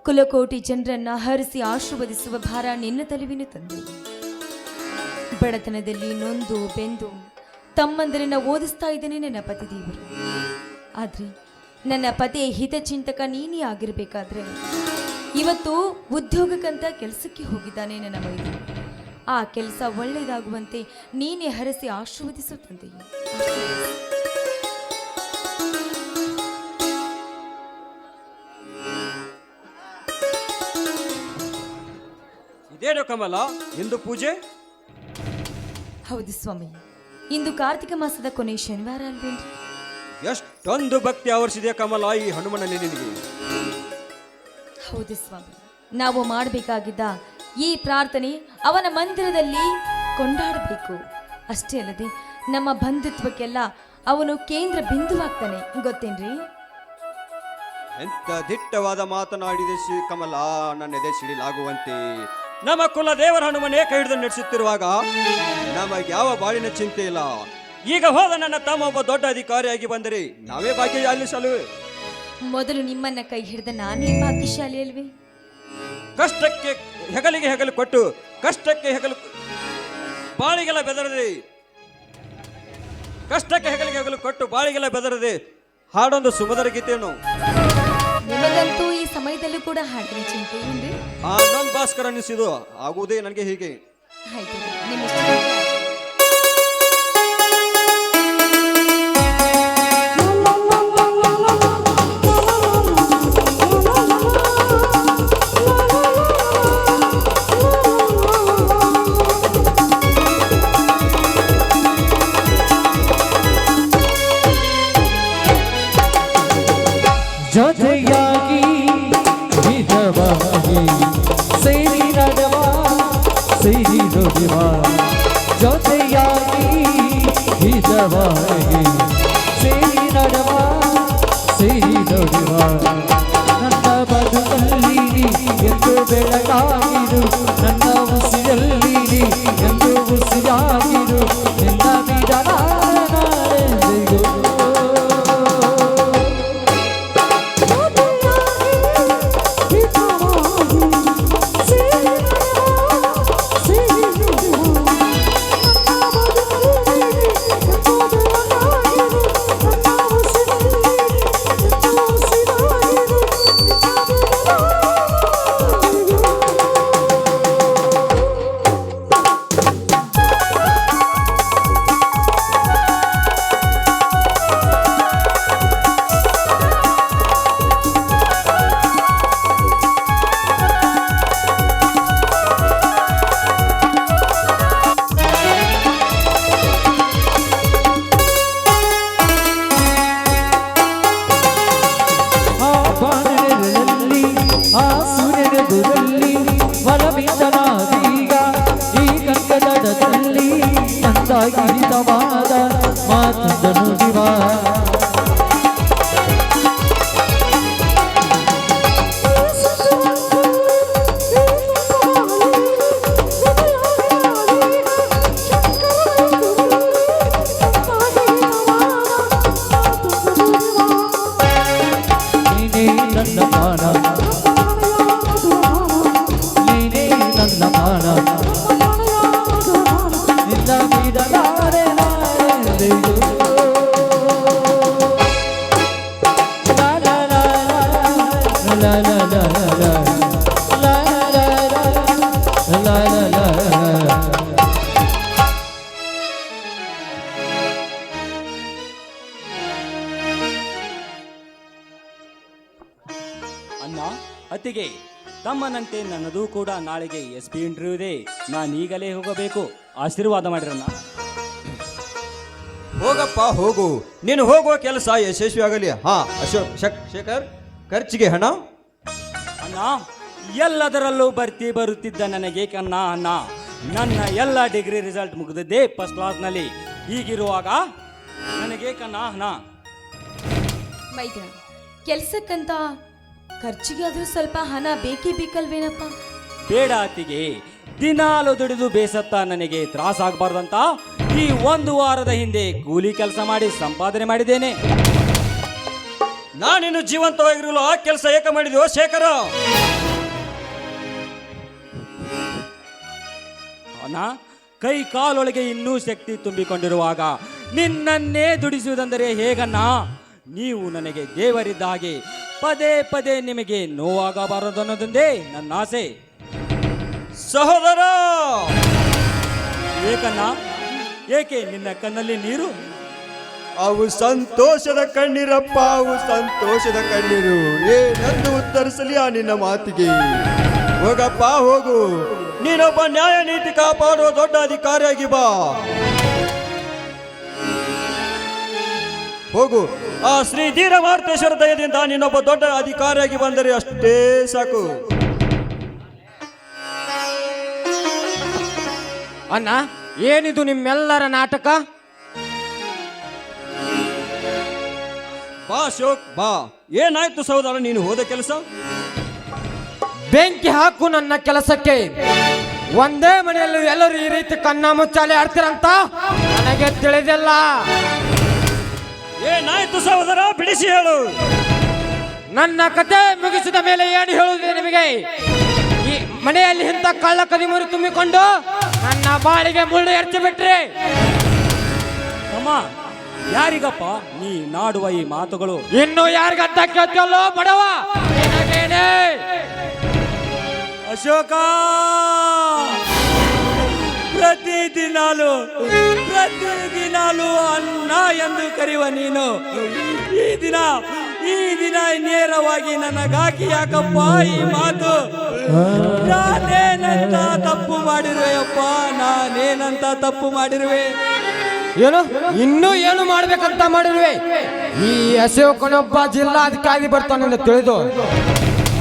ಕುಲಕೋಟಿ ಜನರನ್ನ ಹರಿಸಿ ಆಶೀರ್ವದಿಸುವ ಭಾರ ನಿನ್ನ ತಲೆವಿನ ತಂದೆ. ಬಡತನದಲ್ಲಿ ನೊಂದು ಬೆಂದು ತಮ್ಮಂದರನ್ನ ಓದಿಸ್ತಾ ಇದ್ದೇನೆ ನನ್ನ ಪತಿ ದೇವರು. ಆದ್ರೆ ನನ್ನ ಪತಿಯ ಹಿತಚಿಂತಕ ನೀನೇ ಆಗಿರ್ಬೇಕಾದ್ರೆ ಇವತ್ತು ಉದ್ಯೋಗಕ್ಕಂತ ಕೆಲಸಕ್ಕೆ ಹೋಗಿದ್ದಾನೆ ನನ್ನ ಮೈದು. ಆ ಕೆಲಸ ಒಳ್ಳೆಯದಾಗುವಂತೆ ನೀನೇ ಹರಸಿ ಆಶೀರ್ವದಿಸು ತಂದೆಯೇ. ಇದೇನು ಕಮಲ ಇಂದು ಪೂಜೆ? ಹೌದು ಸ್ವಾಮಿ, ಇಂದು ಕಾರ್ತಿಕ ಮಾಸದ ಕೊನೆ ಶನಿವಾರ ಅಲ್ವೇನ್ರಿ? ಎಷ್ಟೊಂದು ಭಕ್ತಿ ಆವರಿಸಿದೆ ಕಮಲ ಈ ಹನುಮನಲ್ಲಿ ನಿನಗೆ. ಹೌದು ಸ್ವಾಮಿ, ನಾವು ಮಾಡಬೇಕಾಗಿದ್ದ ಈ ಪ್ರಾರ್ಥನೆ ಅವನ ಮಂದಿರದಲ್ಲಿ ಕೊಂಡಾಡಬೇಕು. ಅಷ್ಟೇ ಅಲ್ಲದೆ ನಮ್ಮ ಬಂಧುತ್ವಕ್ಕೆಲ್ಲ ಅವನು ಕೇಂದ್ರ ಬಿಂದುವಾಗ್ತಾನೆ, ಗೊತ್ತೇನ್ರಿ? ಎಂತ ದಿಟ್ಟವಾದ ಮಾತನಾಡಿದೆ ಕಮಲ, ನನ್ನ ಎದೆ ಸಿಡಿಲಾಗುವಂತೆ. ನಮ್ಮ ಕುಲ ದೇವರ ಹನುಮನೇ ಕೈ ಹಿಡಿದು ನಡೆಸುತ್ತಿರುವಾಗ ನಮಗೆ ಯಾವ ಬಾಳಿನ ಚಿಂತೆ ಇಲ್ಲ. ಈಗ ಹೋದ ನನ್ನ ತಮ್ಮ ಒಬ್ಬ ದೊಡ್ಡ ಅಧಿಕಾರಿಯಾಗಿ ಬಂದರೆ ನಾವೇ ಭಾಗ್ಯಶಾಲಿ. ಮೊದಲು ನಿಮ್ಮನ್ನ ಕೈ ಹಿಡಿದ ನಾನೇ ಭಾಗ್ಯಶಾಲಿ ಅಲ್ವೇ? ಕಷ್ಟಕ್ಕೆ ಹೆಗಲಿಗೆ ಹೆಗಲು ಕೊಟ್ಟು ಕಷ್ಟಕ್ಕೆ ಹೆಗಲು ಬಾಳಿಗೆಲ್ಲ ಬೆದರದೆ ಕಷ್ಟಕ್ಕೆ ಹೆಗಲಿಗೆ ಹೆಗಲು ಕೊಟ್ಟು ಬಾಳಿಗೆಲ್ಲ ಬೆದರದೆ ಹಾಡೊಂದು ಸುಮಧುರ ಗೀತೆಯನ್ನು ನಿಮಗಂತೂ ಈ ಸಮಯದಲ್ಲೂ ಕೂಡ ಹಾಡಿನ ಚಿಂತೆ ಏನ್ರಿ? ಆನಂದ್ ಭಾಸ್ಕರ್ ಅನ್ನಿಸಿದು ಆಗುವುದೇ ನನಗೆ ಹೀಗೆ. ಆಯ್ತು, ನಿಮ್ಮ ಇಷ್ಟ. ಜೊತೆಯಾಗಿ ವಿಧವಾಗಿ ಸೇರಿ ನಡೆವ ಸೇರಿ ನುಡಿವ ಜೊತೆಯಾಗಿ ವಿಧವಾಗಿ ಸೇರಿ ನಡೆವ ಸೇರಿ ನುಡಿವ ನನ್ನ ಬದುಕಲ್ಲಿ ಎಂದು ಬೆಳಗಾಗಿರು ನನ್ನ ಉಸಿರಲ್ಲಿ ಎಂದು ಉಸಿರಾಗಿರು ನಿನ್ನ ಬಿಡಲ ಗೀತವಾದ ಮಾತಂದ ನುಡಿವ ನೀನೇ ನನ್ನ ಪ್ರಾಣ ನೀನೇ ನನ್ನ ಪ್ರಾಣ la la la la ತಮ್ಮನಂತೆ ನನ್ನದು ಕೂಡ ನಾಳೆಗೆ SP ಇಂಟರ್ವ್ಯೂ ಇದೆ. ನಾನು ಈಗಲೇ ಹೋಗಬೇಕು. ಆಶೀರ್ವಾದ ಮಾಡಿರಣ್ಣ. ಹೋಗಪ್ಪ ಹೋಗು, ನೀನು ಹೋಗುವ ಕೆಲಸ ಯಶಸ್ವಿ ಆಗಲಿ. ಹಾ ಅಶೋಕ್ ಶೇಖರ್, ಖರ್ಚಿಗೆ ಹಣ? ಅಣ್ಣ, ಎಲ್ಲದರಲ್ಲೂ ಬರುತ್ತಿದ್ದ ನನಗೆ ಅಣ್ಣ ನನ್ನ ಎಲ್ಲ ಡಿಗ್ರಿ ರಿಸಲ್ಟ್ ಮುಗಿದಿದ್ದೆ ಫಸ್ಟ್ ಕ್ಲಾಸ್ನಲ್ಲಿ. ಹೀಗಿರುವಾಗ ನನಗೆ ಹಣ. ಮೈದ್ರ ಕೆಲ್ಸಕ್ಕಂತ ಖರ್ಚಿಗೆ ಆದ್ರೂ ಸ್ವಲ್ಪ ಹಣ ಬೇಕಲ್ವೇನಪ್ಪ? ಬೇಡ ಅತ್ತಿಗೆ, ದಿನಾಲು ದುಡಿದು ಬೇಸತ್ತ ನನಗೆ ತ್ರಾಸಾಗಬಾರ್ದಂತ ಈ 1 ವಾರದ ಹಿಂದೆ ಕೂಲಿ ಕೆಲಸ ಮಾಡಿ ಸಂಪಾದನೆ ಮಾಡಿದ್ದೇನೆ. ನಾನಿನ್ನು ಜೀವಂತವಾಗಿರಲು ಆ ಕೆಲಸ ಏಕೆ ಮಾಡಿದ್ಯೋ ಶೇಖರ? ಅಣ್ಣ, ಕೈ ಕಾಲೊಳಗೆ ಇನ್ನೂ ಶಕ್ತಿ ತುಂಬಿಕೊಂಡಿರುವಾಗ ನಿನ್ನನ್ನೇ ದುಡಿಸುವುದೆಂದರೆ ಹೇಗಣ್ಣ? ನೀವು ನನಗೆ ದೇವರಿದ್ದ ಹಾಗೆ ಪದೇ ಪದೇ ನಿಮಗೆ ನೋವಾಗಬಾರದು ಅನ್ನೋದೊಂದೇ ನನ್ನ ಆಸೆ. ಸಹೋದರ, ಏಕಣ್ಣ, ಏಕೆ ನಿನ್ನ ಕಣ್ಣಲ್ಲಿ ನೀರು? ಅವು ಸಂತೋಷದ ಕಣ್ಣೀರಪ್ಪ, ಅವು ಸಂತೋಷದ ಕಣ್ಣೀರು. ಏನಂದು ಉತ್ತರಿಸಲಿ ಆ ನಿನ್ನ ಮಾತಿಗೆ? ಹೋಗಪ್ಪ ಹೋಗು, ನೀನೊಬ್ಬ ನ್ಯಾಯ ನೀತಿ ಕಾಪಾಡುವ ದೊಡ್ಡ ಅಧಿಕಾರಿಯಾಗಿ ಬಾ. ಹೋಗು, ಆ ಶ್ರೀ ಧೀರ ಮಾರುತೇಶ್ವರ ದಯದಿಂದ ನೀನೊಬ್ಬ ದೊಡ್ಡ ಅಧಿಕಾರಿಯಾಗಿ ಬಂದರೆ ಅಷ್ಟೇ ಸಾಕು. ಅಣ್ಣ, ಏನಿದು ನಿಮ್ಮೆಲ್ಲರ ನಾಟಕ? ಬಾ ಅಶೋಕ್ ಬಾ. ಏನಾಯ್ತು ಸಹೋದರ, ನೀನು ಹೋದ ಕೆಲಸ? ಬೆಂಕಿ ಹಾಕು ನನ್ನ ಕೆಲಸಕ್ಕೆ. ಒಂದೇ ಮನೆಯಲ್ಲಿ ಎಲ್ಲರೂ ಈ ರೀತಿ ಕಣ್ಣ ಮುಚ್ಚಾಲೆ ಆಡ್ತೀರಂತ ನನಗೆ ತಿಳಿದಿಲ್ಲ. ಏನಾಯ್ತು ಸಹೋದರ, ಬಿಡಿಸಿ ಹೇಳು. ನನ್ನ ಕತೆ ಮುಗಿಸಿದ ಮೇಲೆ ಏನು ಹೇಳುವುದು ನಿಮಗೆ? ಈ ಮನೆಯಲ್ಲಿ ಇಂಥ ಕಳ್ಳ ಕದಿಮೂರು ತುಂಬಿಕೊಂಡು ನನ್ನ ಬಾಳಿಗೆ ಮುಳ್ಳು ಎರ್ಚಿ ಬಿಟ್ರಿ. ಅಮ್ಮ, ಯಾರಿಗಪ್ಪ ನೀ ನಾಡುವ ಈ ಮಾತುಗಳು? ಇನ್ನು ಯಾರಿಗಂತ ಕೇಳ್ತಿಯಲ್ಲೋ ಬಡವ? ನಿನಗೇನೆ? ಅಶೋಕ, ಪ್ರತಿದಿನಾಲು ಅನ್ನ ಎಂದು ಕರೆಯುವ ನೀನು ಈ ದಿನ ನೇರವಾಗಿ ನನಗಾಗಿ ಯಾಕಪ್ಪ ಈ ಮಾತು? ನಾನೇನಂತ ತಪ್ಪು ಮಾಡಿರುವೆಯಪ್ಪ? ನಾನೇನಂತ ತಪ್ಪು ಮಾಡಿರುವೆ? ಏನು ಇನ್ನೂ ಏನು ಮಾಡ್ಬೇಕಂತ ಮಾಡಿರುವೆ? ಈ ಅಶೋಕನೊಬ್ಬ ಜಿಲ್ಲಾಧಿಕಾರಿ ಬರ್ತಾನೆಂದು ತಿಳಿದು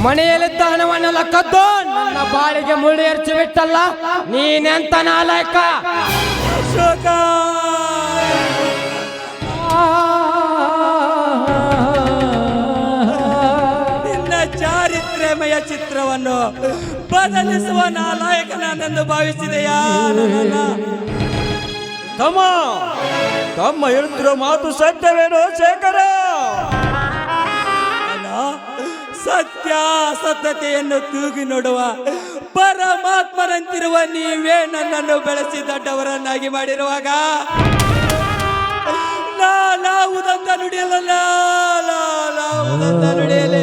ಮನೆಯಲ್ಲಿದ್ದ ಹಣವನ್ನೆಲ್ಲ ಕದ್ದು ನನ್ನ ಬಾಳಿಗೆ ಮುಳ್ಳು ಎರ್ಚಿ ಬಿಟ್ಟಲ್ಲ, ನೀನೆಂತ ನಾಲಾಯಕ? ಅಶೋಕ, ನಿನ್ನ ಚಾರಿತ್ರ್ಯಮಯ ಚಿತ್ರವನ್ನು ಬದಲಿಸುವ ನಾಲಾಯಕನೆಂದು ಭಾವಿಸಿದೆಯಾ? ತಮ್ಮ ಹೇಳ್ತಿರೋ ಮಾತು ಸತ್ಯವೇನೋ ಶೇಖರ? ಸತ್ಯತೆಯನ್ನು ತೂಗಿ ನೋಡುವ ಪರಮಾತ್ಮರಂತಿರುವ ನೀವೇ ನನ್ನನ್ನು ಬೆಳೆಸಿ ದೊಡ್ಡವರನ್ನಾಗಿ ಮಾಡಿರುವಾಗ ನಾವುದಂತ ನುಡಿಯಲ್ಲ, ನುಡಿಯಲೇ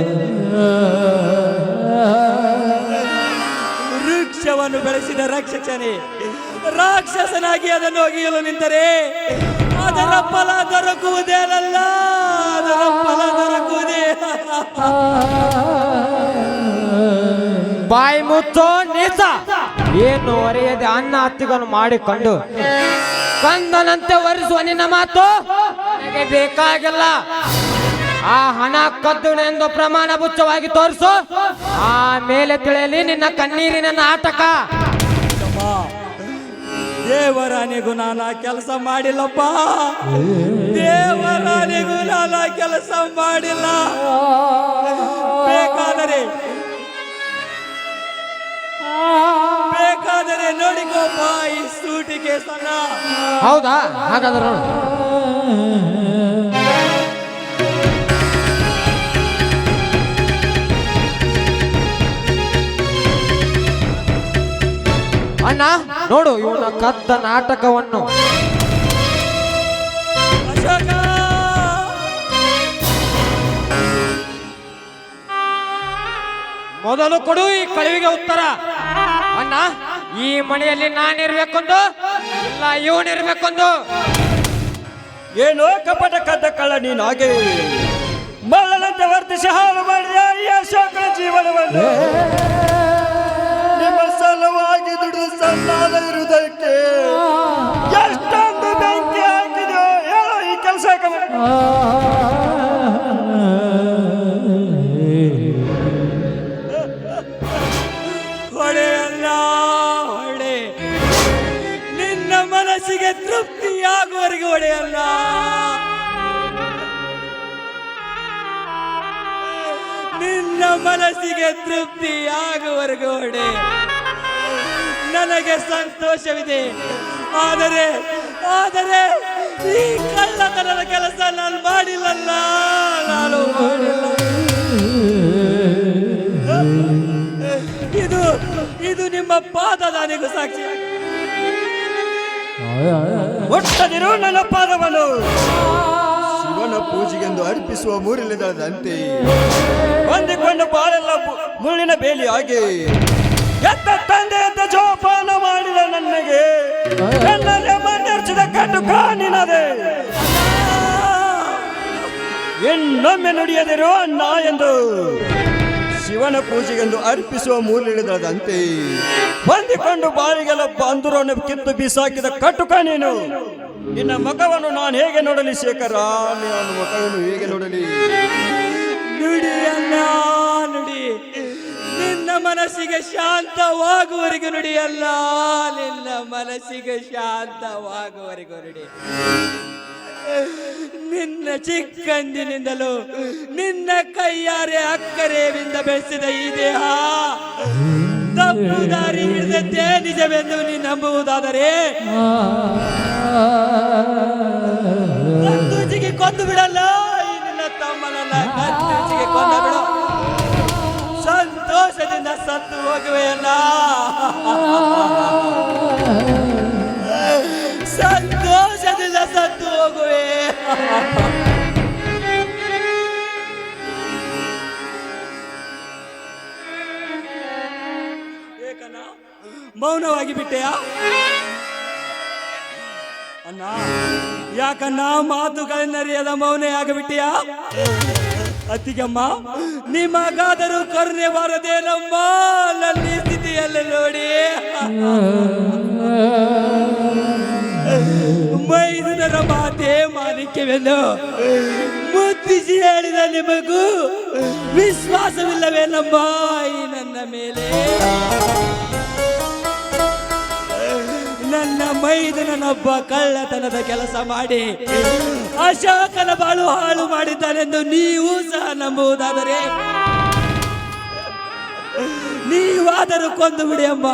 ವೃಕ್ಷವನ್ನು ಬೆಳೆಸಿದ ರಕ್ಷಕನೇ ರಾಕ್ಷಸನಾಗಿ ಅದನ್ನು ಒಗೆಯಲು ನಿಂತರೆ ಅದರ ಫಲ ದೊರಕುವುದೇ ಅಲ್ಲ, ಅದರ ಫಲ ದೊರಕುವುದೇ. ಬಾಯಿ ಮುಚ್ಚೋ ನೀಚ! ಏನು ಒರೆಯದೆ ಅನ್ನ ಹತ್ತಿಗಳನ್ನು ಮಾಡಿಕೊಂಡು ಕಂದನಂತೆ ಒರೆಸುವ ನಿನ್ನ ಮಾತು ನನಗೆ ಬೇಕಾಗಿಲ್ಲ. ಆ ಹಣ ಕದ್ದುನೆಂದು ಪ್ರಮಾಣ ಬುಚ್ಚವಾಗಿ ತೋರಿಸು, ಆಮೇಲೆ ತಿಳಿಯಲಿ ನಿನ್ನ ಕಣ್ಣೀರಿನ ನಾಟಕ. ದೇವರಾಣಿಗೂ ನಾನು ಕೆಲಸ ಮಾಡಿಲ್ಲಪ್ಪ, ದೇವರಾಣಿಗೂ ನಾನು ಕೆಲಸ ಮಾಡಿಲ್ಲ. ಬೇಕಾದರೆ ನೋಡಿಕೋಪ ಈ ಸೂಟಿಗೆ ಸಣ್ಣ. ಹೌದಾ? ಹಾಗಾದ್ರೆ ನೋಡು. ಅಣ್ಣ ನೋಡು ಇವನ ಕದ್ದ ನಾಟಕವನ್ನು. ಅಶೋಕ, ಮೊದಲು ಕೊಡು ಈ ಕಳುವಿಗೆ ಉತ್ತರ. ಅಣ್ಣ, ಈ ಮನೆಯಲ್ಲಿ ನಾನಿರ್ಬೇಕೊಂದು ಇಲ್ಲ ಇವನಿರ್ಬೇಕೊಂದು? ಏನೋ ಕಪಟ ಕದ್ದ ಕಳ್ಳ ನೀನು ಹಾಗೆ ಮಳ್ಳನಂತೆ ವರ್ತಿಸಿ ಹಾಳು ಮಾಡಿದ ಈ ಅಶೋಕನ ಜೀವನವನ್ನು. ಸಲುವಾಗಿ ದುಡಿದು ಸಣ್ಣಾದ ಇರುವುದಕ್ಕೆ ಎಷ್ಟೊಂದು ಬೆಂಕಿ ಹಾಕಿದೆಯೋ ಹೇಳೋ ಈ ಕೆಲಸ ಹೊಡೆಯಲ್ಲ ಹೊಡೆ, ನಿನ್ನ ಮನಸ್ಸಿಗೆ ತೃಪ್ತಿಯಾಗುವವರೆಗೆ ಹೊಡೆಯಲ್ಲ. ನಿನ್ನ ಮನಸ್ಸಿಗೆ ತೃಪ್ತಿಯಾಗುವವರೆಗೂ ಹೊಡೆ. ನನಗೆ ಸಂತೋಷವಿದೆ, ಆದರೆ ಆದರೆ ಈ ಕಳ್ಳತನದ ಕೆಲಸ ನಾನು ಮಾಡಿಲ್ಲಲ್ಲ, ನಾನು ಮಾಡಿಲ್ಲ. ಇದು ನಿಮ್ಮ ಪಾದದಾನಿಗೂ ಸಾಕ್ಷಿ. ಒಟ್ಟದಿರು ನನ್ನ ಪಾದವನ್ನು ಶಿವನ ಪೂಜೆಗೆಂದು ಅರ್ಪಿಸುವ ಮೂರಿಲ್ಲದಂತೆ ಹೊಂದಿಕೊಂಡು ಬಾಳೆಲ್ಲ ಮುಳ್ಳಿನ ಬೇಲಿ ಹಾಗೆ ಎತ್ತ ತಂದೆ ಎತ್ತ ಜೋಪಾನ ಮಾಡಿದ ನನಗೆ ನನ್ನಲ್ಲಿ ಮಣ್ಣೆರ್ಚಿದ ಕಟ್ಟು ಕಾಣಿನದೆ. ಇನ್ನೊಮ್ಮೆ ನುಡಿಯದಿರೋ ಅಣ್ಣ ಎಂದು ಶಿವನ ಪೂಜೆಗೆಂದು ಅರ್ಪಿಸುವ ಮೂಲಿಳಿದಂತೆ ಹೊಂದಿಕೊಂಡು ಬಾಳಿಗೆಲ್ಲ ಬಂದುರನ್ನು ಕಿತ್ತು ಬಿಸಾಕಿದ ಕಟ್ಟುಕ ನೀನು. ನಿನ್ನ ಮುಖವನ್ನು ನಾನು ಹೇಗೆ ನೋಡಲಿ ಶೇಖರ, ನಿನ್ನ ಮುಖವನ್ನು ಹೇಗೆ ನೋಡಲಿ? ನುಡಿ ಅಲ್ಲ ನುಡಿ, ನಿನ್ನ ಮನಸ್ಸಿಗೆ ಶಾಂತವಾಗುವವರೆಗೂ ನುಡಿಯಲ್ಲ, ನಿನ್ನ ಮನಸ್ಸಿಗೆ ಶಾಂತವಾಗುವವರೆಗೂ ನುಡಿ. ನಿನ್ನ ಚಿಕ್ಕಂದಿನಿಂದಲೂ ನಿನ್ನ ಕೈಯಾರೆ ಅಕ್ಕರೆಯಿಂದ ಬೆಳೆಸಿದ ಈ ದೇಹ ತಪ್ಪು ದಾರಿ ಹಿಡಿದದ್ದೇ ನಿಜವೆಂದು ನೀನು ನಂಬುವುದಾದರೆ ಕತ್ತೂಚಿಗೆ ಕೊಂದು ಬಿಡಲ್ಲ, ಈ ನಿನ್ನ ತಮ್ಮನನ್ನ ಕತ್ತೂಚಿಗೆ ಕೊಂದ ಬಿಡು. ಸಂತೋಷದಿಂದ ಸತ್ತು ಹೋಗುವೆಯಲ್ಲ, ಸಂತೋಷದಿಂದ ಸತ್ತು ಹೋಗುವೆ. ಏಕಣ್ಣ ಮೌನವಾಗಿ ಬಿಟ್ಟೆಯಾ ಅಣ್ಣ? ಯಾಕಣ್ಣ ಮಾತುಗಳನ್ನರಿಯದ ಮೌನ ಆಗಿಬಿಟ್ಟಿಯಾ? ಅತ್ತಿಗಮ್ಮ, ನಿಮಗಾದರೂ ಕರುಣೆ ಬಾರದೇನಮ್ಮ ನನ್ನ ಈ ಸ್ಥಿತಿಯಲ್ಲಿ ನೋಡಿ. ಮೈದುನರ ಮಾತೆ ಮಾಣಿಕ್ಯವೆಂದು ಮುತ್ತಿಸಿ ಹೇಳಿದ ನಿಮಗೂ ವಿಶ್ವಾಸವಿಲ್ಲವೇನಮ್ಮ ಈ ನನ್ನ ಮೇಲೆ? ನನ್ನ ಮೈದುನನೊಬ್ಬ ಕಳ್ಳತನದ ಕೆಲಸ ಮಾಡಿ ಅಶೋಕನ ಬಾಳು ಹಾಳು ಮಾಡಿದ್ದಾನೆಂದು ನೀವು ಸಹ ನಂಬುವುದಾದರೆ ನೀವಾದರೂ ಕೊಂದು ಬಿಡಿ ಅಮ್ಮ.